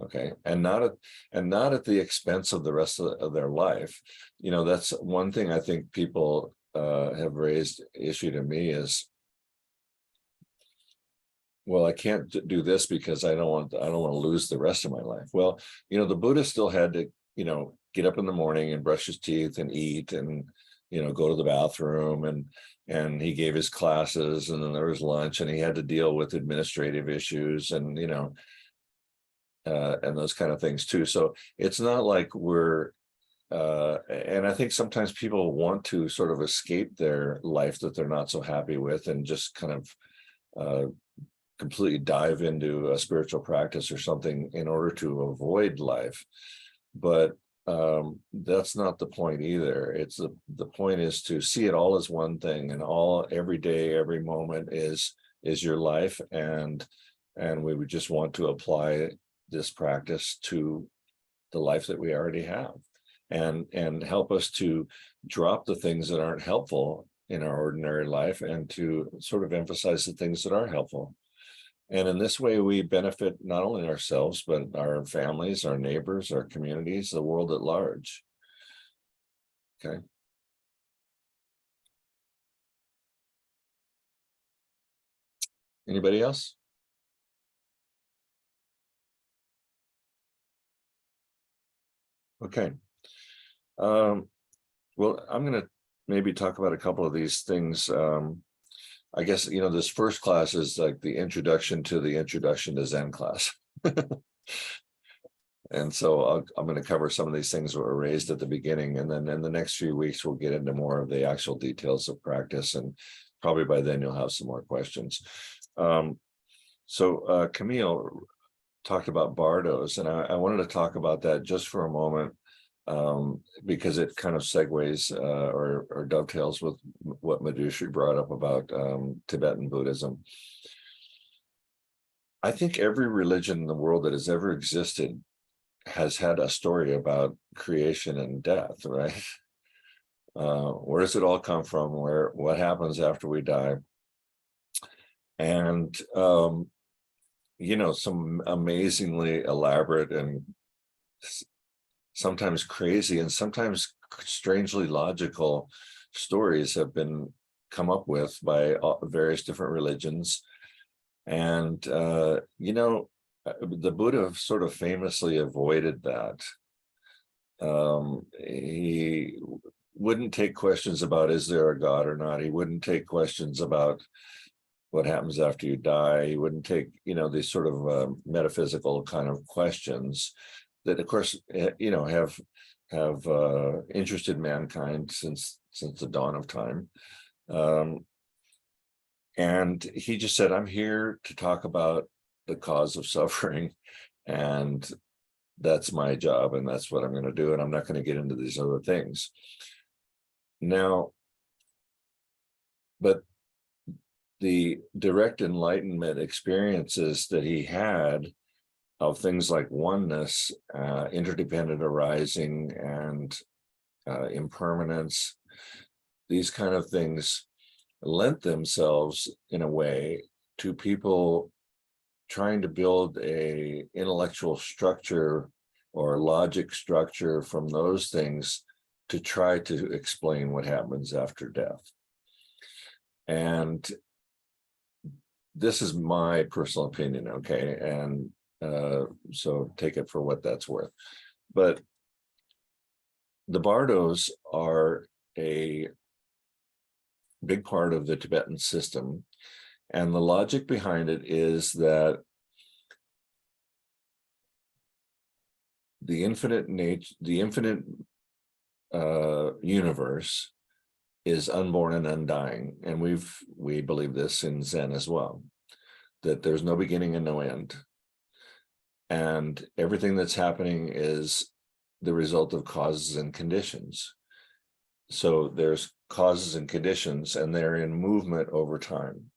Okay, and not at the expense of the rest of their life. You know, that's one thing I think people have raised issue to me is, well, I can't do this because I don't want to lose the rest of my life. Well, you know, the Buddha still had to, you know, get up in the morning and brush his teeth and eat, and, you know, go to the bathroom, and he gave his classes, and then there was lunch, and he had to deal with administrative issues, and, you know, and those kind of things too. So it's not like we're, and I think sometimes people want to sort of escape their life that they're not so happy with, and just kind of completely dive into a spiritual practice or something in order to avoid life. But that's not the point either. It's the point is to see it all as one thing, and every day, every moment is your life, and we would just want to apply this practice to the life that we already have, and help us to drop the things that aren't helpful in our ordinary life, and to sort of emphasize the things that are helpful. And in this way, we benefit not only ourselves, but our families, our neighbors, our communities, the world at large. Okay. Anybody else? Okay. Well, I'm going to maybe talk about a couple of these things. I guess, this first class is like the introduction to Zen class. And so I'm going to cover some of these things that were raised at the beginning. And then in the next few weeks, we'll get into more of the actual details of practice. And probably by then you'll have some more questions. So Camille talked about bardos, and I wanted to talk about that just for a moment, because it kind of segues or dovetails with what Madhushri brought up about Tibetan Buddhism. I think every religion in the world that has ever existed has had a story about creation and death, right? Where does it all come from? What happens after we die? And some amazingly elaborate and sometimes crazy and sometimes strangely logical stories have been come up with by various different religions. And the Buddha sort of famously avoided that. He wouldn't take questions about, is there a God or not? He wouldn't take questions about what happens after you die. He wouldn't take, these sort of metaphysical kind of questions that, of course, have interested mankind since the dawn of time. And he just said, I'm here to talk about the cause of suffering, and that's my job, and that's what I'm going to do, and I'm not going to get into these other things. Now, but the direct enlightenment experiences that he had of things like oneness, interdependent arising, and impermanence, these kind of things lent themselves in a way to people trying to build a intellectual structure or logic structure from those things to try to explain what happens after death. And this is my personal opinion, okay? And so take it for what that's worth. But the bardos are a big part of the Tibetan system. And the logic behind it is that the infinite nature, the infinite universe is unborn and undying. And we believe this in Zen as well, that there's no beginning and no end. And everything that's happening is the result of causes and conditions. So there's causes and conditions, and they're in movement over time.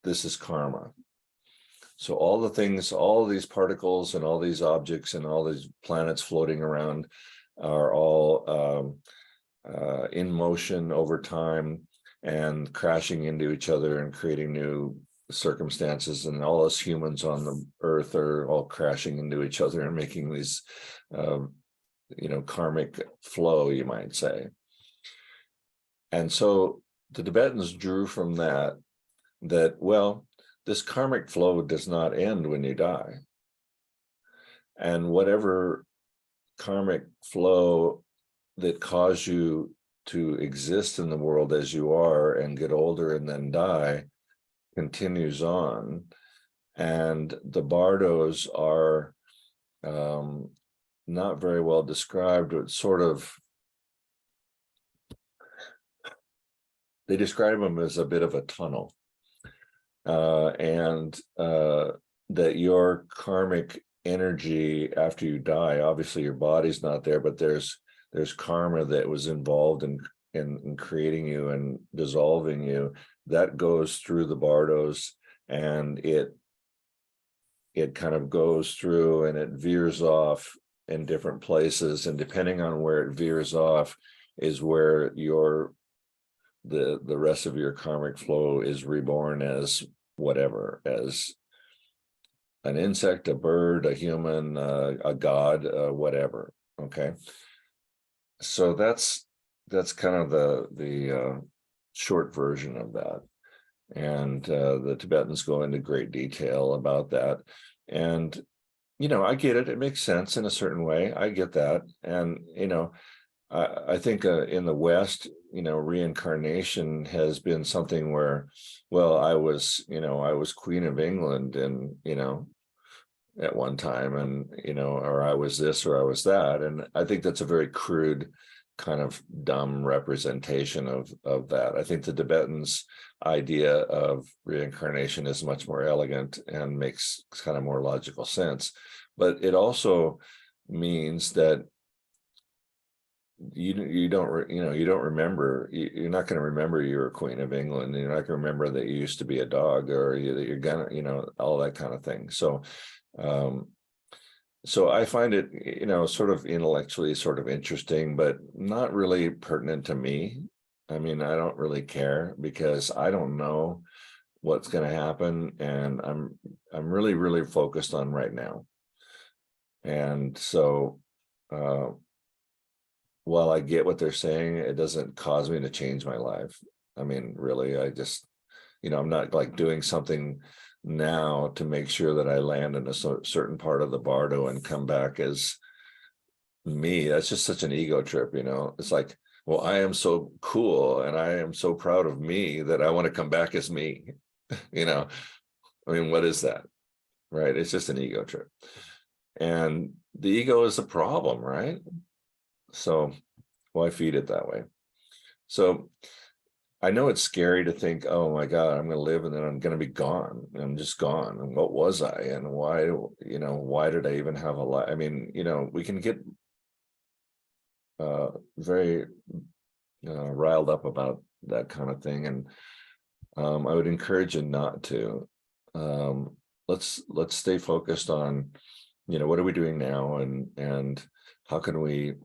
This is karma. So all the things, all these particles and all these objects and all these planets floating around are all in motion over time and crashing into each other and creating new circumstances. And all us humans on the earth are all crashing into each other and making these, karmic flow, you might say. And so the Tibetans drew from that, well, this karmic flow does not end when you die. And whatever karmic flow that caused you to exist in the world as you are and get older and then die continues on. And the bardos are not very well described, but sort of, they describe them as a bit of a tunnel. And that your karmic energy after you die, obviously your body's not there, but there's karma that was involved in creating you and dissolving you, that goes through the bardos, and it kind of goes through and it veers off in different places, and depending on where it veers off is where the rest of your karmic flow is reborn as whatever as an insect, a bird, a human, a god, whatever. Okay. So that's kind of the short version of that. And the Tibetans go into great detail about that. And, you know, I get it. It makes sense in a certain way. I get that. And, you know, I think in the West, you know, reincarnation has been something where, well, I was Queen of England, and, you know, at one time, and, you know, or I was this or I was that. And I think that's a very crude, kind of dumb representation of that. I think the Tibetans' idea of reincarnation is much more elegant and makes kind of more logical sense. But it also means that you don't remember, you're not going to remember you were Queen of England. You're not going to remember that you used to be a dog, or that you're gonna, you know, all that kind of thing. So so I find it, you know, sort of intellectually sort of interesting, but not really pertinent to me. I mean, I don't really care, because I don't know what's going to happen, and I'm really, really focused on right now. And so while I get what they're saying, it doesn't cause me to change my life. I mean, really, I just, you know, I'm not like doing something now to make sure that I land in a certain part of the Bardo and come back as me. That's just such an ego trip, you know. It's like, well, I am so cool and I am so proud of me that I want to come back as me. You know, I mean, what is that? Right? It's just an ego trip. And the ego is a problem, right? So why feed it that way? So I know it's scary to think, oh my God, I'm going to live and then I'm going to be gone. I'm just gone. And what was I? And why, you know, why did I even have a life? I mean, you know, we can get very riled up about that kind of thing. And I would encourage you not to. Let's stay focused on, you know, what are we doing now, and how can we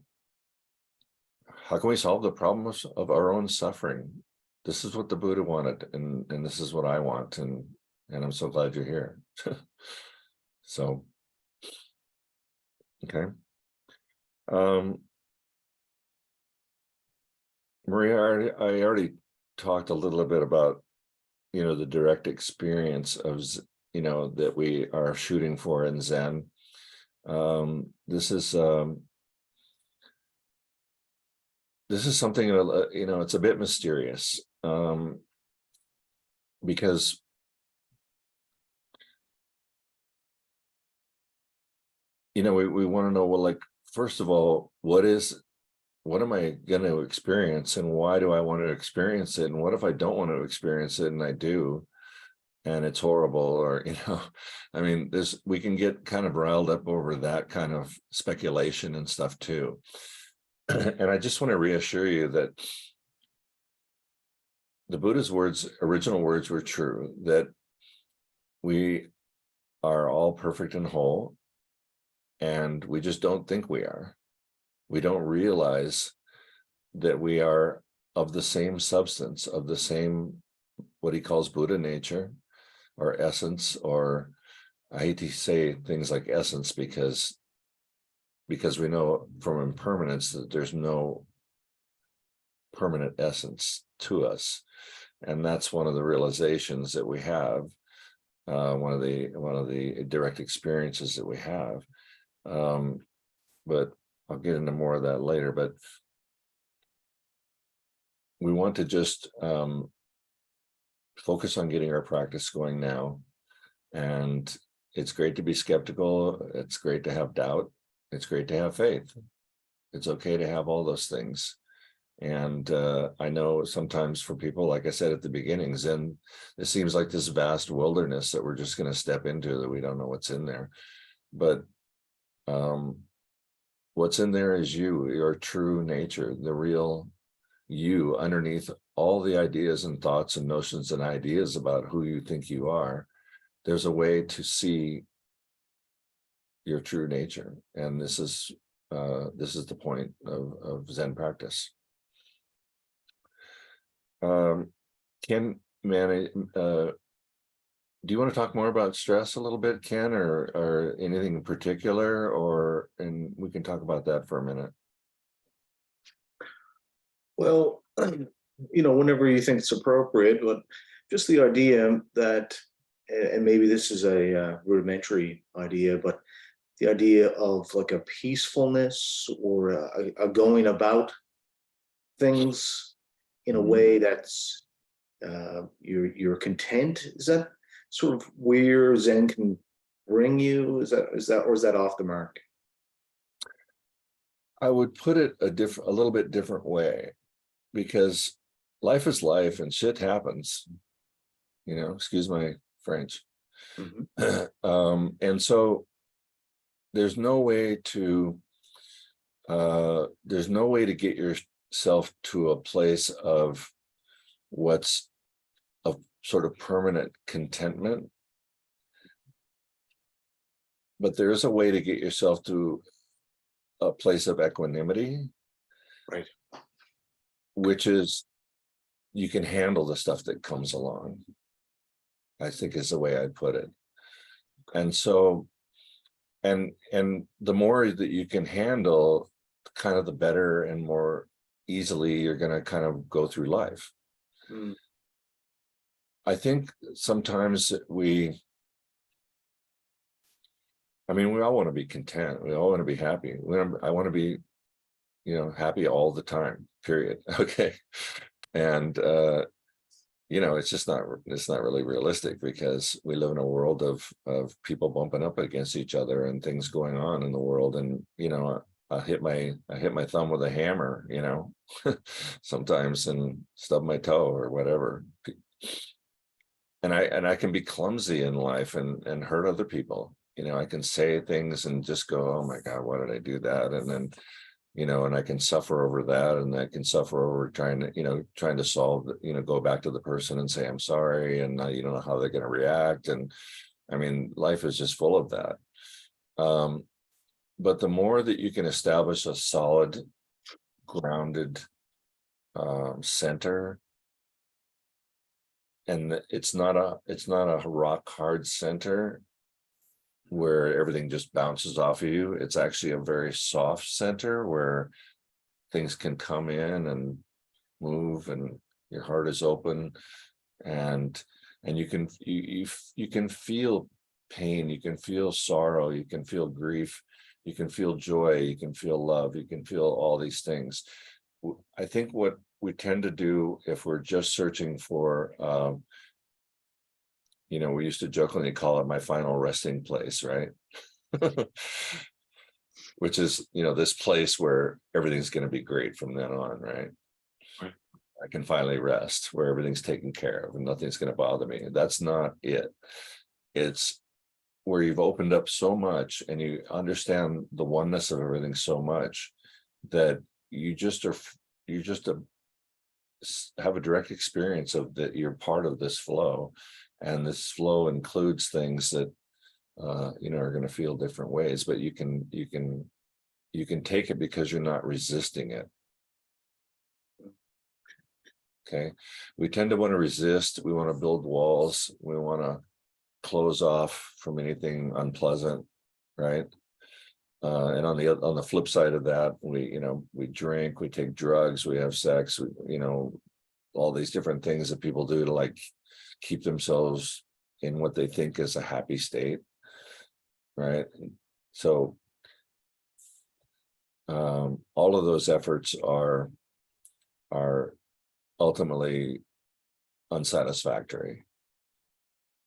solve the problems of our own suffering? This is what the Buddha wanted, and this is what I want, and I'm so glad you're here. So, okay. Maria, I already talked a little bit about, you know, the direct experience of, you know, that we are shooting for in Zen. This is something, you know, it's a bit mysterious, because you know, we want to know, well, like, first of all, what am I going to experience, and why do I want to experience it? And what if I don't want to experience it and I do, and it's horrible? Or, you know, I mean, we can get kind of riled up over that kind of speculation and stuff too. And I just want to reassure you that the Buddha's original words were true, that we are all perfect and whole, and we just don't think we are. We don't realize that we are of the same substance, of the same, what he calls Buddha nature or essence, or I hate to say things like essence because we know from impermanence that there's no permanent essence to us. And that's one of the realizations that we have, one of the direct experiences that we have. But I'll get into more of that later. But we want to just focus on getting our practice going now. And it's great to be skeptical. It's great to have doubt. It's great to have faith. It's okay to have all those things. And I know sometimes for people, like I said at the beginning, Zen, it seems like this vast wilderness that we're just going to step into, that we don't know what's in there. But what's in there is you, your true nature, the real you, underneath all the ideas and thoughts and notions and ideas about who you think you are. There's a way to see your true nature. And this is the point of Zen practice. do you want to talk more about stress a little bit, Ken, or anything in particular, and we can talk about that for a minute. Well, whenever you think it's appropriate, but just the idea that, and maybe this is a rudimentary idea, but the idea of like a peacefulness or a going about things in a way that's you're content. Is that sort of where Zen can bring you? Is that off the mark? I would put it a little bit different way, because life is life and shit happens, excuse my French. Mm-hmm. And so there's no way to get yourself to a place of what's of sort of permanent contentment, but there is a way to get yourself to a place of equanimity, right? Which is, you can handle the stuff that comes along, I think is the way I'd put it. And so, and the more that you can handle, kind of the better and more easily you're going to kind of go through life. I think sometimes we all want to be content. We all want to be happy. I want to be, happy all the time, period. Okay. And, it's not really realistic, because we live in a world of people bumping up against each other and things going on in the world. And, I hit my thumb with a hammer, sometimes, and stub my toe or whatever. And I can be clumsy in life and hurt other people. I can say things and just go, oh my God, why did I do that? And then, and I can suffer over that, and I can suffer over trying to solve, go back to the person and say, I'm sorry. And you don't know how they're going to react. And life is just full of that. But the more that you can establish a solid, grounded center, and it's not a rock hard center where everything just bounces off of you. It's actually a very soft center where things can come in and move, and your heart is open, and you can feel pain, you can feel sorrow, you can feel grief, you can feel joy, you can feel love, you can feel all these things. I think what we tend to do, if we're just searching for we used to jokingly call it my final resting place, right? Which is, this place where everything's going to be great from then on, right? Right. I can finally rest, where everything's taken care of and nothing's going to bother me. That's not it. It's where you've opened up so much and you understand the oneness of everything so much that you just have a direct experience of that you're part of this flow. And this flow includes things that are going to feel different ways, but you can take it because you're not resisting it. Okay, we tend to want to resist. We want to build walls. We want to close off from anything unpleasant, right? And on the flip side of that, we drink, we take drugs, we have sex, all these different things that people do to keep themselves in what they think is a happy state, right? So all of those efforts are ultimately unsatisfactory.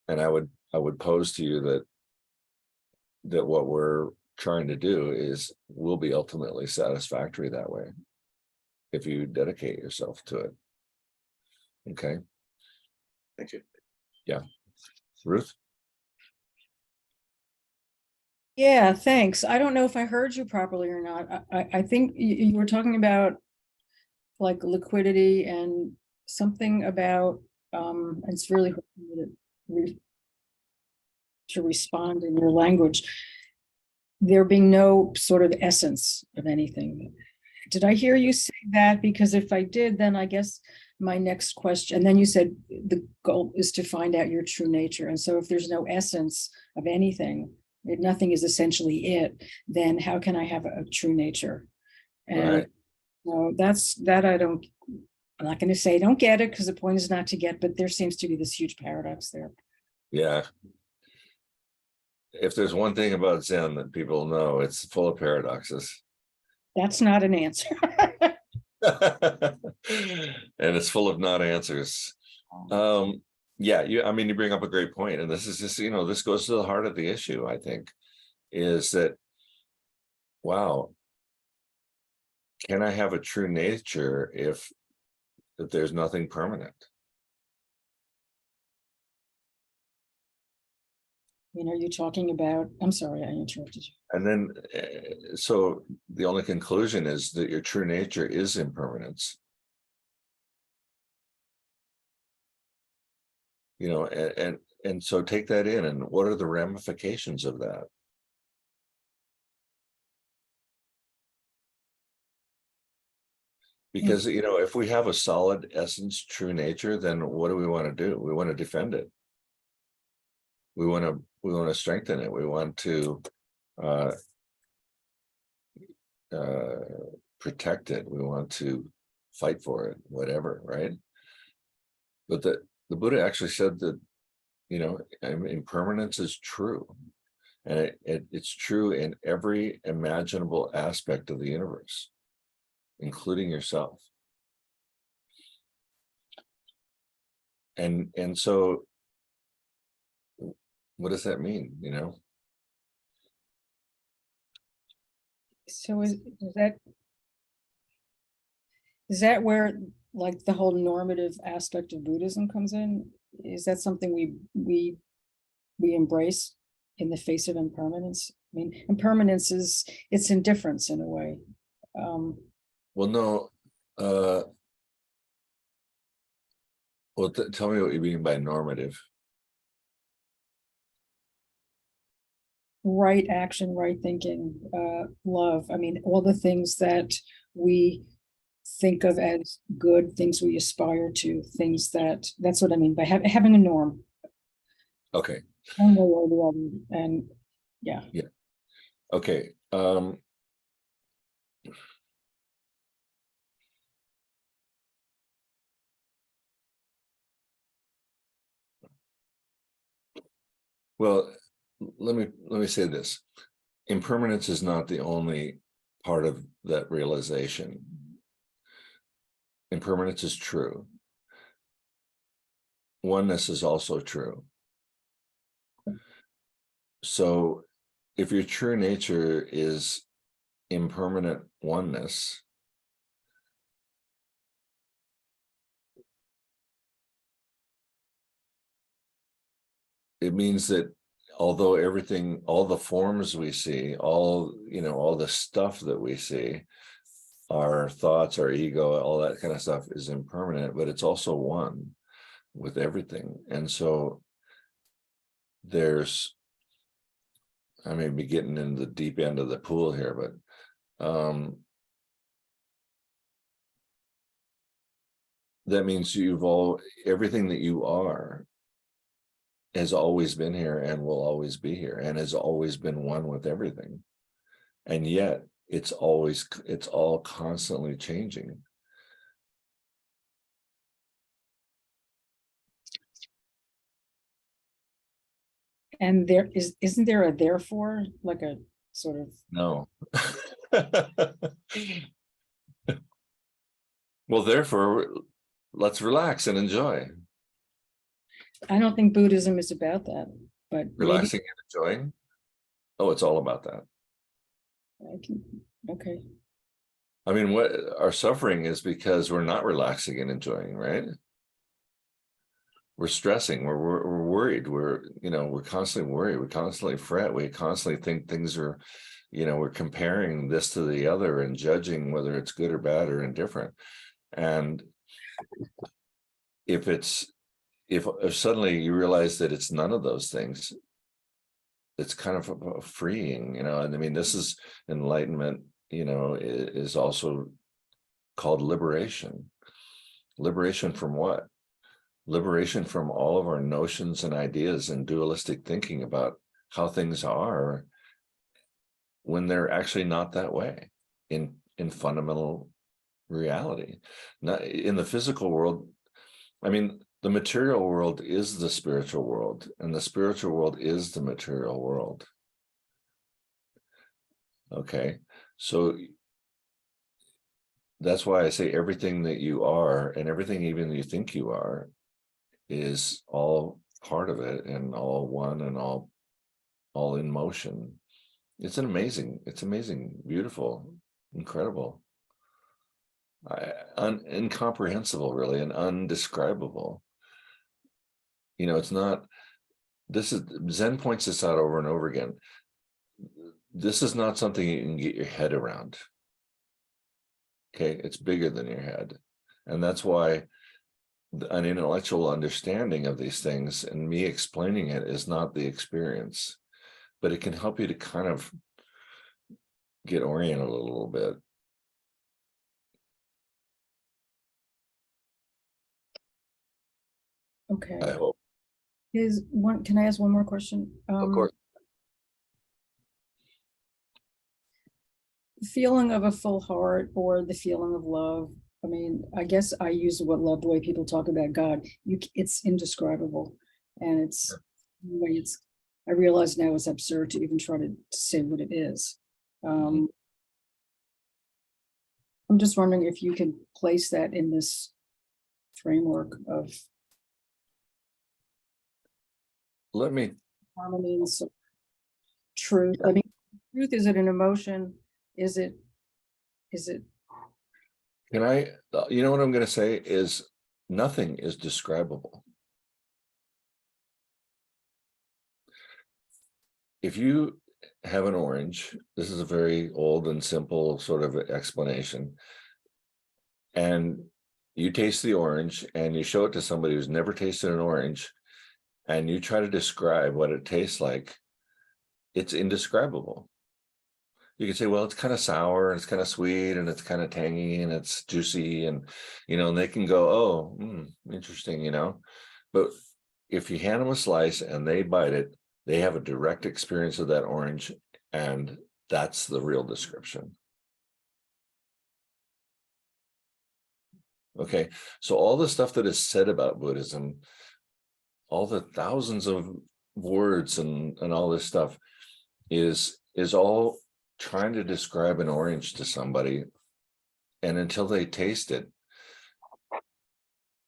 And I would pose to you that what we're trying to do will be ultimately satisfactory that way, if you dedicate yourself to it. Okay. Thank you. Yeah. Ruth? Yeah, thanks. I don't know if I heard you properly or not. I think you were talking about liquidity and something about, it's really hard for me to respond in your language. There being no sort of essence of anything. Did I hear you say that? Because if I did, then I guess my next question. And then you said the goal is to find out your true nature. And so if there's no essence of anything, if nothing is essentially it, then how can I have a true nature? And Right. so I'm not going to say don't get it, because the point is not to get, but there seems to be this huge paradox there. Yeah. If there's one thing about Zen that people know, it's full of paradoxes. That's not an answer. And it's full of not answers. Yeah, I mean, you bring up a great point, and this is just, this goes to the heart of the issue, I think, is that, wow, can I have a true nature if there's nothing permanent? Are you talking about, I'm sorry, I interrupted you. And then, so the only conclusion is that your true nature is impermanence. And so take that in, and what are the ramifications of that? Because, if we have a solid essence, true nature, then what do we want to do? We want to defend it. We want to strengthen it. We want to protect it. We want to fight for it, whatever, right? But the Buddha actually said that, impermanence is true. And it's true in every imaginable aspect of the universe, including yourself. And so what does that mean, So is that where like the whole normative aspect of Buddhism comes in? Is that something we embrace in the face of impermanence? I mean, impermanence it's indifference in a way. Well, no. Well, tell me what you mean by normative. Right action, right thinking, love. I mean, all the things that we think of as good, things we aspire to, that's what I mean by having a norm. Okay. One way or the other. And yeah. Okay. Well, let me say this. Impermanence is not the only part of that realization. Impermanence is true. Oneness is also true. So if your true nature is impermanent oneness, it means that although everything, all the forms we see, all the stuff that we see, our thoughts, our ego, all that kind of stuff is impermanent, but it's also one with everything. And so I may be getting into the deep end of the pool here, but that means everything that you are has always been here and will always be here and has always been one with everything. And yet it's all constantly changing. And isn't there a therefore, like a sort of No. Well, therefore, let's relax and enjoy. I don't think Buddhism is about that, but Relaxing and enjoying. Oh, it's all about that. Okay. I mean, what our suffering is because we're not relaxing and enjoying, right? We're stressing, we're worried, we're constantly worried, we constantly fret, we constantly think things are, we're comparing this to the other and judging whether it's good or bad or indifferent. And if suddenly you realize that it's none of those things, it's kind of freeing, and I mean, this is enlightenment, is also called liberation. Liberation from what? Liberation from all of our notions and ideas and dualistic thinking about how things are when they're actually not that way in fundamental reality. Not in the physical world. I mean, the material world is the spiritual world, and the spiritual world is the material world. Okay, so that's why I say everything that you are and everything even you think you are is all part of it and all one and all in motion. It's amazing, beautiful, incredible, incomprehensible, really, and undescribable. You know, it's not, this is, Zen points this out over and over again. This is not something you can get your head around. Okay, it's bigger than your head. And that's why an intellectual understanding of these things and me explaining it is not the experience, but it can help you to kind of get oriented a little bit. Okay. I hope. Can I ask one more question? Of course. The feeling of a full heart or the feeling of love. I mean, I guess I use the word love the way people talk about God. It's indescribable, and it's I realize now it's absurd to even try to say what it is. I'm just wondering if you can place that in this framework of harmony and truth. I mean, truth, is it an emotion? Is it? Can I, you know what I'm going to say is nothing is describable. If you have an orange, this is a very old and simple sort of explanation, and you taste the orange and you show it to somebody who's never tasted an orange, and you try to describe what it tastes like, it's indescribable. You can say, well, it's kind of sour, it's kind of sweet, and it's kind of tangy, and it's juicy, and, you know, and they can go, oh, interesting, you know. But if you hand them a slice and they bite it, they have a direct experience of that orange, and that's the real description. Okay, so all the stuff that is said about Buddhism, all the thousands of words and all this stuff is all trying to describe an orange to somebody, and until they taste it,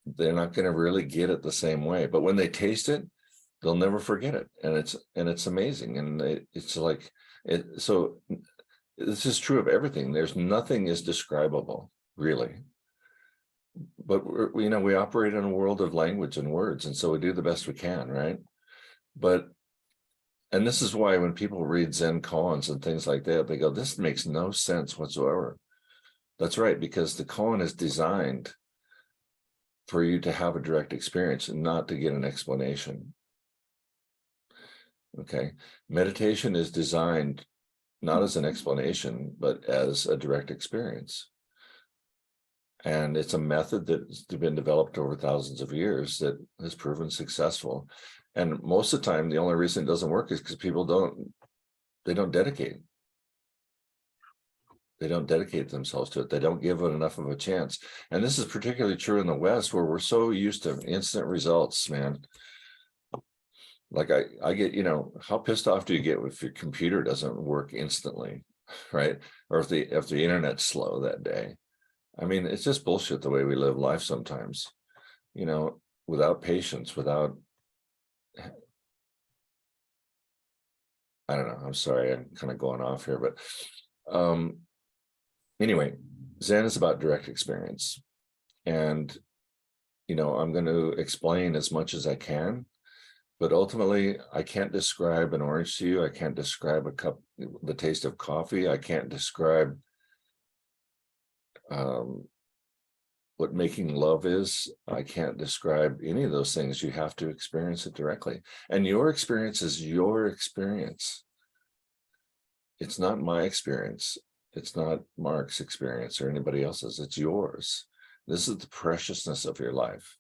they're not going to really get it the same way. But when they taste it, they'll never forget it, and it's amazing, and it's like it. So this is true of everything. There's nothing is describable, really. But we operate in a world of language and words, and so we do the best we can, right? And this is why when people read Zen koans and things like that, they go, this makes no sense whatsoever. That's right, because the koan is designed for you to have a direct experience and not to get an explanation. Okay, meditation is designed not as an explanation, but as a direct experience. And it's a method that's been developed over thousands of years that has proven successful. And most of the time, the only reason it doesn't work is because people don't dedicate. They don't dedicate themselves to it. They don't give it enough of a chance. And this is particularly true in the West, where we're so used to instant results, man. Like I get, you know, how pissed off do you get if your computer doesn't work instantly, right? Or if the internet's slow that day. I mean, it's just bullshit the way we live life sometimes, you know, without patience, without, I don't know, I'm sorry, I'm kind of going off here, but anyway, Zen is about direct experience. And, you know, I'm going to explain as much as I can, but ultimately I can't describe an orange to you. I can't describe the taste of coffee. I can't describe what making love is. I can't describe any of those things. You have to experience it directly. And your experience is your experience. It's not my experience. It's not Mark's experience or anybody else's. It's yours. This is the preciousness of your life,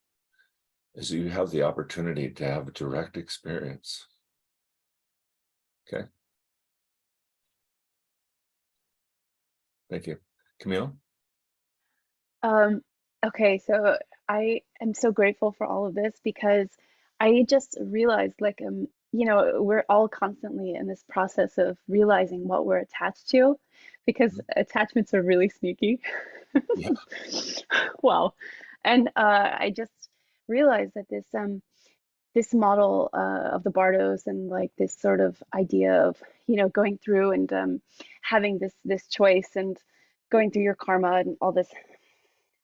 is you have the opportunity to have a direct experience. Okay. Thank you. Camille? Okay, so I am so grateful for all of this because I just realized like we're all constantly in this process of realizing what we're attached to because attachments are really sneaky. Yeah. Wow. And I just realized that this model of the Bardos and like this sort of idea of going through and having this choice and going through your karma and all this,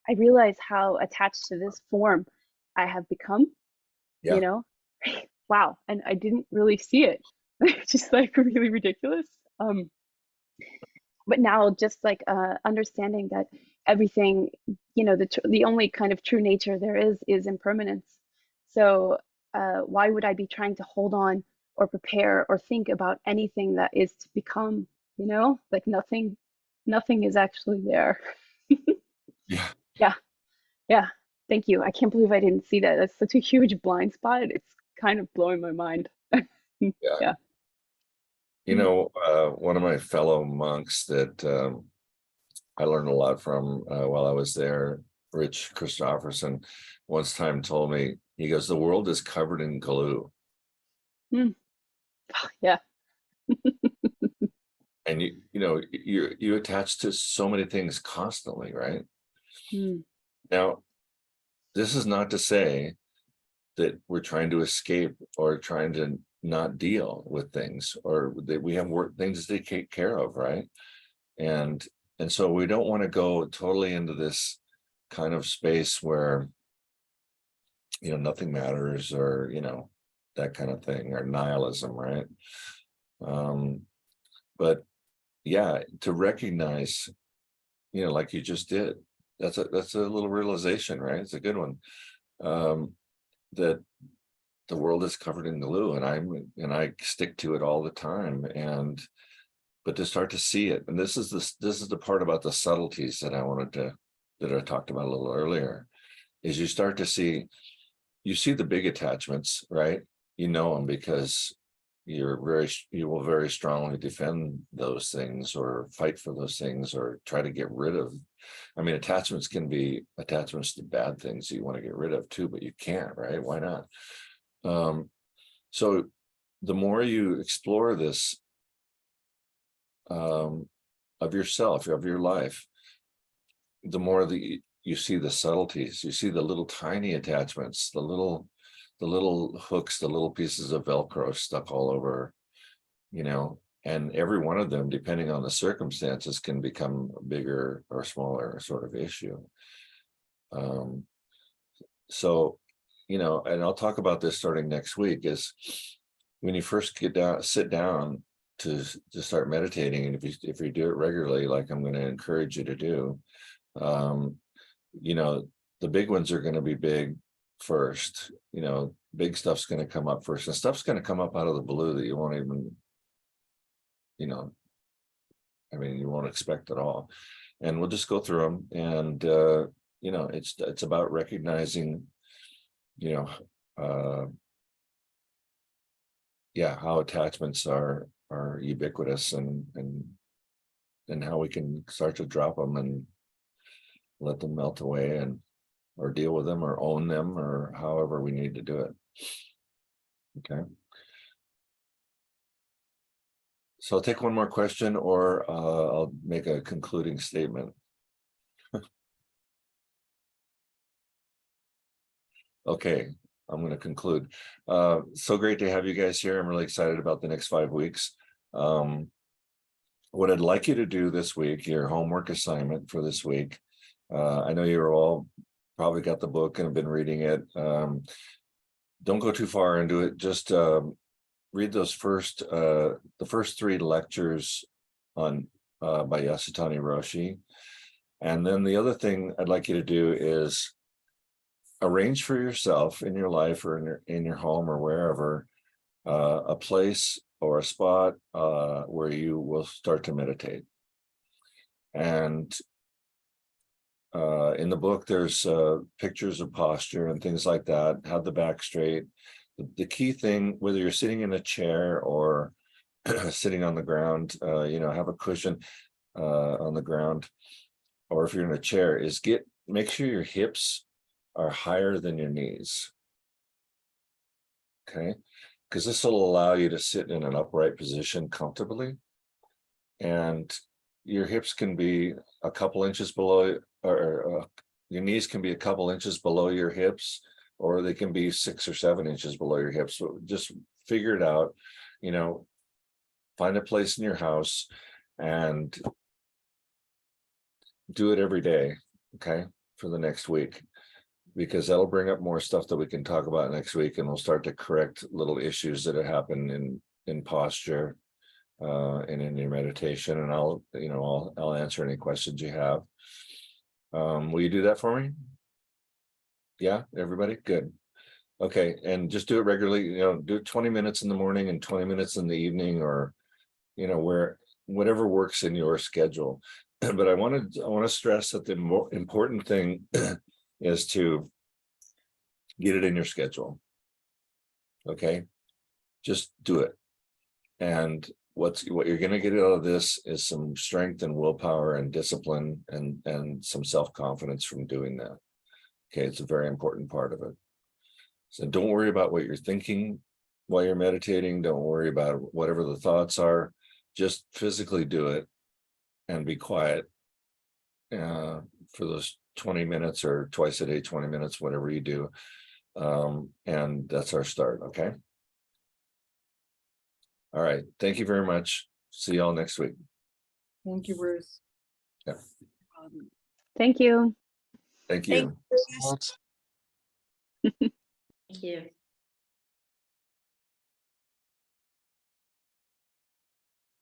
I realize how attached to this form I have become, Yeah. you know? Wow. And I didn't really see it. It's just like really ridiculous. But now just like understanding that everything, the only kind of true nature there is impermanence. So why would I be trying to hold on or prepare or think about anything that is to become, like nothing is actually there. Yeah. Yeah. Yeah, thank you. I can't believe I didn't see that. That's such a huge blind spot. It's kind of blowing my mind. Yeah. One of my fellow monks that I learned a lot from while I was there, Rich Christopherson, once time told me, he goes, the world is covered in glue. Mm. Yeah. And you attach to so many things constantly, right? Mm. Now, this is not to say that we're trying to escape or trying to not deal with things, or that we have things to take care of, right? And so we don't want to go totally into this kind of space where nothing matters, or that kind of thing, or nihilism, right? But yeah, to recognize, like you just did, that's a little realization, right? It's a good one. That the world is covered in glue, and I stick to it all the time. But to start to see it, and this is the part about the subtleties that I talked about a little earlier, is you start to see, you see the big attachments, right? You know them because you will very strongly defend those things, or fight for those things, or try to get rid of. I mean, attachments can be attachments to bad things that you want to get rid of too, but you can't, right? Why not? So the more you explore this of yourself, of your life, the more you see the subtleties, you see the little tiny attachments, the little hooks, the little pieces of Velcro stuck all over, and every one of them, depending on the circumstances, can become a bigger or smaller sort of issue. So, and I'll talk about this starting next week, is when you first sit down to start meditating, and if you do it regularly, like I'm going to encourage you to do, the big ones are going to be big first. Big stuff's going to come up first, and stuff's going to come up out of the blue that you won't even, you won't expect at all. And we'll just go through them, and it's about recognizing, how attachments are ubiquitous, and how we can start to drop them and let them melt away, or deal with them, or own them, or however we need to do it. Okay. So I'll take one more question, or I'll make a concluding statement. Okay, I'm going to conclude. So great to have you guys here. I'm really excited about the next 5 weeks. What I'd like you to do this week, your homework assignment for this week, I know you're all probably got the book and have been reading it. Don't go too far into it. Just read those the first 3 lectures on by Yasutani Roshi. And then the other thing I'd like you to do is arrange for yourself in your life, or in your home, or wherever, a place or a spot where you will start to meditate. And In the book, there's pictures of posture and things like that. Have the back straight. The key thing, whether you're sitting in a chair or sitting on the ground, have a cushion on the ground, or if you're in a chair, is make sure your hips are higher than your knees. Okay, because this will allow you to sit in an upright position comfortably, and your hips can be a couple inches below, or your knees can be a couple inches below your hips, or they can be 6 or 7 inches below your hips. So just figure it out, find a place in your house and do it every day, okay, for the next week, because that'll bring up more stuff that we can talk about next week, and we'll start to correct little issues that have happened in posture and in your meditation. And I'll answer any questions you have. Will you do that for me? Yeah, everybody, good. Okay, and just do it regularly. Do it 20 minutes in the morning and 20 minutes in the evening, or whatever works in your schedule. But I want to stress that the more important thing is to get it in your schedule. Okay, just do it. And what you're going to get out of this is some strength and willpower and discipline and some self-confidence from doing that. Okay, it's a very important part of it. So don't worry about what you're thinking while you're meditating. Don't worry about whatever the thoughts are. Just physically do it and be quiet for those 20 minutes, or twice a day, 20 minutes, whatever you do. And that's our start. Okay. All right. Thank you very much. See y'all next week. Thank you, Ruth. Yeah. Thank you. Thank you. What? Thank you.